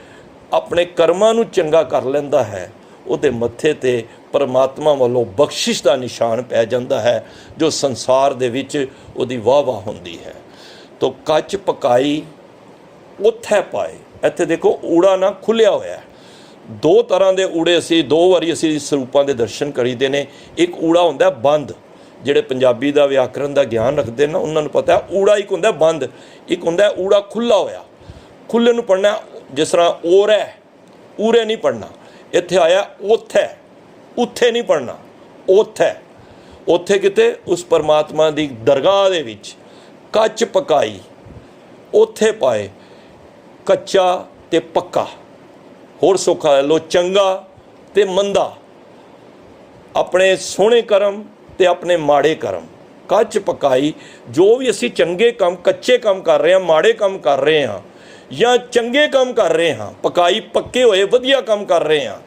ਆਪਣੇ ਕਰਮਾਂ ਨੂੰ ਚੰਗਾ ਕਰ ਲੈਂਦਾ ਹੈ, ਉਹਦੇ ਮੱਥੇ 'ਤੇ ਪਰਮਾਤਮਾ ਵੱਲੋਂ ਬਖਸ਼ਿਸ਼ ਦਾ ਨਿਸ਼ਾਨ ਪੈ ਜਾਂਦਾ ਹੈ, ਜੋ ਸੰਸਾਰ ਦੇ ਵਿੱਚ ਉਹਦੀ ਵਾਹ ਵਾਹ ਹੁੰਦੀ ਹੈ। ਤਾਂ ਕੱਚ ਪਕਾਈ ਉੱਥੇ ਪਾਏ। ਇੱਥੇ ਦੇਖੋ ਊੜਾ ਨਾ ਖੁੱਲ੍ਹਿਆ ਹੋਇਆ। ਦੋ ਤਰ੍ਹਾਂ ਦੇ ਊੜੇ ਅਸੀਂ ਦੋ ਵਾਰੀ ਅਸੀਂ ਸਰੂਪਾਂ ਦੇ ਦਰਸ਼ਨ ਕਰੀਦੇ ਨੇ। ਇੱਕ ਊੜਾ ਹੁੰਦਾ ਬੰਦ, ਜਿਹੜੇ ਪੰਜਾਬੀ ਦਾ ਵਿਆਕਰਨ ਦਾ ਗਿਆਨ ਰੱਖਦੇ ਨੇ ਉਹਨਾਂ ਨੂੰ ਪਤਾ, ਊੜਾ ਇੱਕ ਹੁੰਦਾ ਬੰਦ, ਇੱਕ ਹੁੰਦਾ ਊੜਾ ਖੁੱਲ੍ਹਾ ਹੋਇਆ। ਖੁੱਲ੍ਹੇ ਨੂੰ ਪੜ੍ਹਨਾ, ਜਿਸ ਤਰ੍ਹਾਂ ਔਰ ਹੈ, ਊਰੇ ਨਹੀਂ ਪੜ੍ਹਨਾ। ਇੱਥੇ ਆਇਆ ਉੱਥੇ, ਉੱਥੇ ਨਹੀਂ ਪੜ੍ਹਨਾ, ਉੱਥੇ। ਉੱਥੇ ਕਿਤੇ ਉਸ ਪਰਮਾਤਮਾ ਦੀ ਦਰਗਾਹ ਦੇ ਵਿੱਚ ਕੱਚ ਪਕਾਈ, ਉੱਥੇ ਪਾਏ। ਕੱਚਾ ਅਤੇ ਪੱਕਾ, ਹੋਰ ਸੌਖਾ ਲੈ ਲਓ, ਚੰਗਾ ਅਤੇ ਮੰਦਾ, ਆਪਣੇ ਸੋਹਣੇ ਕਰਮ ਅਤੇ ਆਪਣੇ ਮਾੜੇ ਕਰਮ। ਕੱਚ ਪਕਾਈ, ਜੋ ਵੀ ਅਸੀਂ ਚੰਗੇ ਕੰਮ, ਕੱਚੇ ਕੰਮ ਕਰ ਰਹੇ ਹਾਂ, ਮਾੜੇ ਕੰਮ ਕਰ ਰਹੇ ਹਾਂ, ਜਾਂ ਚੰਗੇ ਕੰਮ ਕਰ ਰਹੇ ਹਾਂ, ਪਕਾਈ ਪੱਕੇ ਹੋਏ ਵਧੀਆ ਕੰਮ ਕਰ ਰਹੇ ਹਾਂ।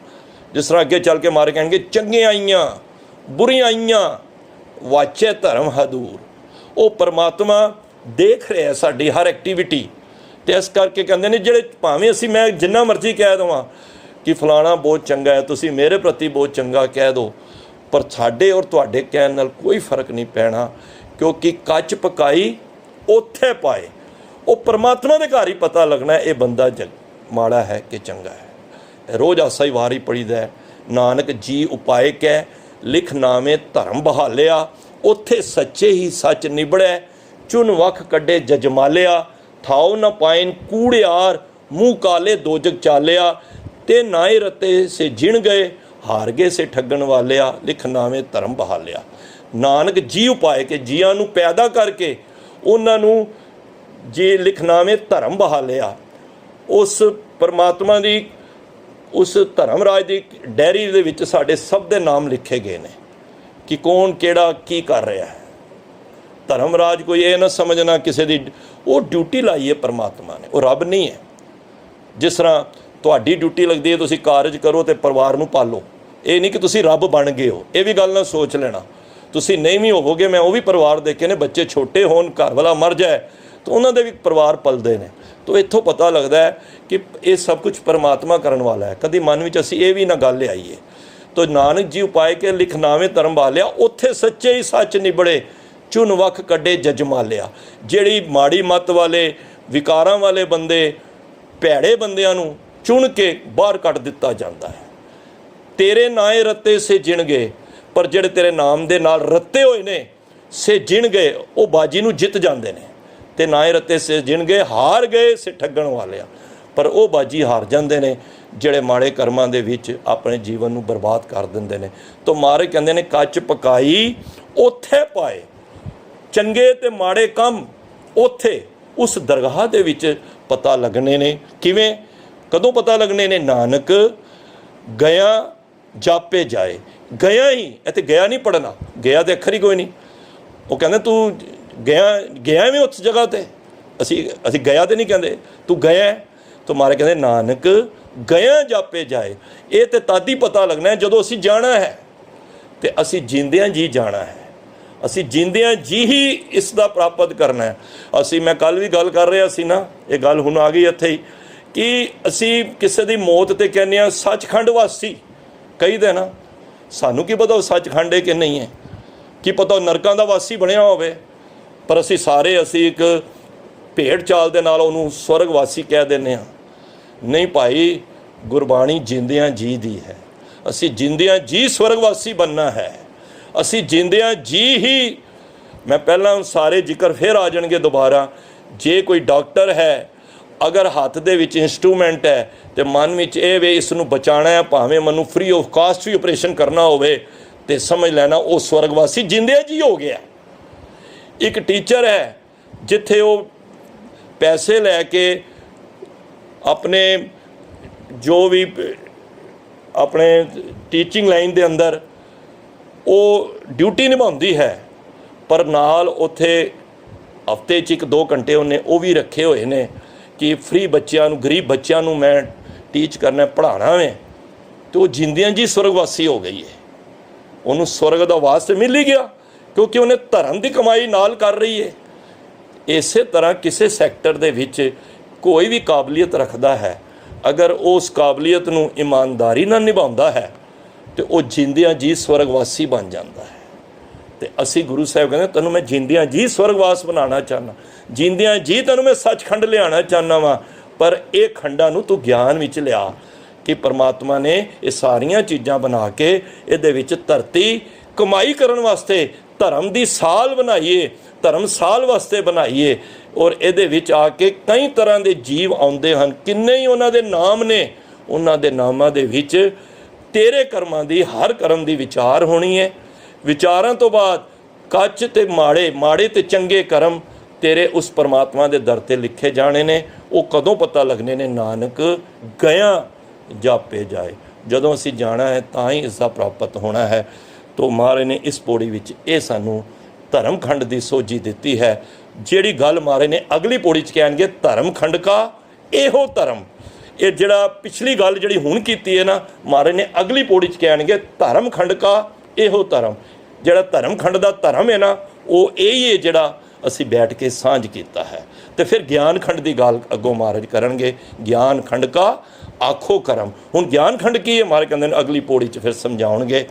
ਜਿਸ ਤਰ੍ਹਾਂ ਅੱਗੇ ਚੱਲ ਕੇ ਮਾਰੇ ਕਹਿਣਗੇ ਚੰਗੀਆਂ ਆਈਆਂ ਬੁਰੀਆਂ ਆਈਆਂ, ਵਾਚੇ ਧਰਮ ਹਦੂਰ। ਉਹ ਪਰਮਾਤਮਾ ਦੇਖ ਰਿਹਾ ਸਾਡੀ ਹਰ ਐਕਟੀਵਿਟੀ, ਅਤੇ ਇਸ ਕਰਕੇ ਕਹਿੰਦੇ ਨੇ ਜਿਹੜੇ ਭਾਵੇਂ ਅਸੀਂ, ਮੈਂ ਜਿੰਨਾ ਮਰਜ਼ੀ ਕਹਿ ਦੇਵਾਂ ਕਿ ਫਲਾਣਾ ਬਹੁਤ ਚੰਗਾ ਹੈ, ਤੁਸੀਂ ਮੇਰੇ ਪ੍ਰਤੀ ਬਹੁਤ ਚੰਗਾ ਕਹਿ ਦਿਓ, ਪਰ ਸਾਡੇ ਔਰ ਤੁਹਾਡੇ ਕਹਿਣ ਨਾਲ ਕੋਈ ਫਰਕ ਨਹੀਂ ਪੈਣਾ, ਕਿਉਂਕਿ ਕੱਚ ਪਕਾਈ ਉੱਥੇ ਪਾਏ। ਉਹ परमात्मा ਦੇ ਘਰ ਹੀ ਪਤਾ ਲੱਗਣਾ ਇਹ ਬੰਦਾ ਮਾੜਾ ਹੈ ਕਿ ਚੰਗਾ ਹੈ। ਰੋਜ਼ ਆਸਾ ਹੀ ਵਾਰ ਹੀ ਪੜੀਦਾ ਹੈ, ਨਾਨਕ ਜੀ ਉਪਾਏ ਕਹਿ ਲਿਖ ਨਾਵੇਂ ਧਰਮ ਬਹਾਲਿਆ, ਉੱਥੇ ਸੱਚੇ ਹੀ ਸੱਚ ਨਿਬੜੈ, ਚੁਨ ਵਖ ਕੱਢੇ ਜਜਮਾਲਿਆ, ਥਾਉ ਨਾ ਪਾਇਨ ਕੂੜਿਆਰ, ਮੂੰਹ ਕਾਲੇ दोजग चालिया, ते नाए रते से जिण गए, हार गए से ठगन वालिया, लिख नावे धर्म बहालिया। नानक जी उपाय के जियां नूं पैदा करके उन्हां नूं जी लिखनावे धर्म बहालिया। उस परमात्मा दी उस धर्मराज की डायरी दे विच साडे सब दे नाम लिखे गए ने कि कौन केड़ा की कर रहा है। धर्मराज कोई ये ना समझना किसी दी, वो ड्यूटी लाई है परमात्मा ने, वो रब नहीं है। जिस तरह तुहाडी ड्यूटी लगती है तुसीं कारज करो तो परिवार नूं पालो, ये नहीं कि तुसीं रब बन गए हो, ये भी गल ना सोच लेना। तुसीं नहीं भी होवोगे, मैं वो भी परिवार देखे ने, बच्चे छोटे होण घर वाला मर जाए तो उन्होंने भी परिवार पलते हैं। तो इत्थों पता लगता है कि ये सब कुछ परमात्मा करन वाला है। कभी मन में असीं ये भी ना गल आई है। तो नानक जी उपाय के लिख नावे धर्म बहालिया, उत्थे सच्चे ही सच निबड़े, चुन वख कड्डे जजमालिया। जिहड़ी माड़ी मत वाले विकारां वाले बंदे भैड़े बंदियां नूं चुन के बाहर कट दिता जाता है। तेरे नाए रत्ते से जिण गए, पर जिहड़े तेरे नाम दे नाल रत्ते होए ने से जिण गए, वो बाजी नूं जित जांदे ने। ते नाए रत्ते से जिण गए, हार गए से ठगण वालिया, पर वो बाजी हार जांदे ने जिहड़े माड़े कर्मां दे विच अपने जीवन नूं बर्बाद कर दिंदे ने। तो महाराज कहंदे ने कच पकाई उत्थे पाए, चंगे ते माड़े काम उत्थे उस दरगाह दे विच पता लगने ने। किवें कदों पता लगने ने? नानक गया जापे जाए। गया ही इत्थे गया नहीं पढ़ना, गया तो अखर ही कोई नहीं। वो कहंदे तू गया में उस जगह ते, असी गया तो नहीं कहते, तू गया। तो मारे कहते नानक गया जापे जाए। ये तो तद ही पता लगना है जदों असी जाना है, तो असी जींदियां जी जाना है, असी जींदियां जी ही इसका प्राप्त करना है। असी मैं कल भी गल कर रहा सी ना, ये गल हुण आ गई इत्थे ही कि असी किसी की मौत ते कहने आ सचखंड वासी कही दे ना, सानू की पता सचखंड है कि नहीं है, की पता नरकां दा वासी बनया होवे, पर असी सारे असी एक भेड़ चाल दे नाल उहनूं स्वर्गवासी कह दिंदे हां। नहीं भाई, गुरबाणी जिंदियां जी दी है। असी जिंदियां जी स्वर्गवासी बनना है। असी जिंदियां जी ही, मैं पहला सारे जिक्र फिर आ जाएंगे दोबारा। जे कोई डॉक्टर है, अगर हाथ दे विच इंस्ट्रूमेंट है तो मन में ये वे इसनूं बचाना है, भावें मैनूं फ्री ऑफ कास्ट भी ऑपरेशन करना होवे, तो समझ लेना वो स्वर्गवासी जिंदियां जी हो गया। एक टीचर है जिथे वो पैसे लैके अपने जो भी अपने टीचिंग लाइन दे अंदर वो ड्यूटी निभाउंदी है, पर नाल उत्थे हफ्ते च 1-2 घंटे उन्हें वो भी रखे हुए ने कि फ्री बच्चों नूं, गरीब बच्चों नूं मैं टीच करना, पढ़ाना में। तो वो जिंदियां जी स्वर्गवासी हो गई है। उन्होंने स्वर्ग का वास तो मिल ही गया, क्योंकि उन्हें धर्म की कमाई नाल कर रही है। इस तरह किसी सैक्टर दे विच कोई भी काबलियत रखता है, अगर उस काबलियत नूं ईमानदारी नाल निभाउंदा है तो वह जिंदियां जी स्वर्गवासी बन जाता है। तो असी गुरु साहब कहते तैनूं मैं जिंदियां जी स्वर्गवास बनाना चाहना, जिंदियां जी तैनूं मैं सचखंड लियाना चाहना वा, पर ये खंडां नूं तू ज्ञान विच लिया कि परमात्मा ने ये सारियां चीज़ां बना के इहदे विच धरती कमाई करन वास्ते धर्म की साल बनाइए, धर्मसाल वास्ते बनाइए। और इहदे विच आके कई तरह के जीव आउंदे हन, किन्ने ही उन्हां दे नाम ने, उन्हां दे नामां दे विच तेरे कर्मां दी हर कर्म दी विचार होनी है। विचारां तो बाद कच ते माड़े, माड़े ते चंगे कर्म तेरे उस परमात्मा दे दर ते लिखे जाने ने। वो कदों पता लगने ने? नानक गया जापे जाए। जदों असी जाना है तां ही इसका प्राप्त होना है। तो महाराज ने इस पौड़ी विच ये सानू धर्म खंड की सोझी दिती है। जिहड़ी गल महाराज ने अगली पौड़ी च कहणगे धर्म खंड का एहो धर्म, ये जिहड़ा पिछली गल जिहड़ी हुण कीती है ना, महाराज ने अगली पौड़ी च कहणगे धर्म खंड का एहो धर्म। जिहड़ा धर्म खंड का धर्म है ना, वो यही है जिहड़ा असी बैठ के सांझ कीता है। तो फिर ज्ञान खंड की गल अगों महाराज करनगे, ज्ञान खंड का आखो कर्म। हुण ज्ञान खंड की है महाराज कहंदे ने अगली पौड़ी च फिर समझाउणगे।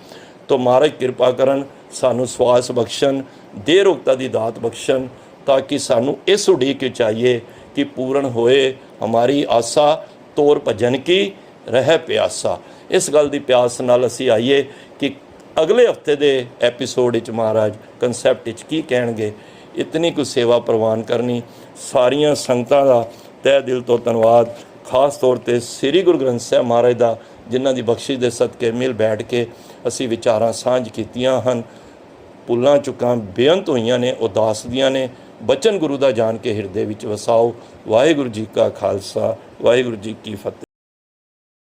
तो महाराज किरपा करन, सानू स्वास बख्शन, देह रोगता की दात बख्शन, ताकि सानू इस उड़ीक विच आइए कि पूर्ण होए हमारी आशा, तोर भजन की रह प्यासा। इस गल की प्यास नाल असी आइए कि अगले हफ्ते के एपीसोड महाराज कंसैप्ट की कहणगे। इतनी कुछ सेवा प्रवान करनी। सारिया संगतां दा तह दिल तो धन्नवाद। खास तौर पर श्री गुरु ग्रंथ साहब महाराज का जिन्हां दी बख्शिश दे सदके मिल बैठ के असी विचारां साझ कीतियां हन। भुल्लां चुकां बेअंत होईयां ने, उदास दियां ने। बचन गुरु का जान के हिरदे विच वसाओ। वाहिगुरू जी का खालसा, वाहिगुरू जी की फतेह।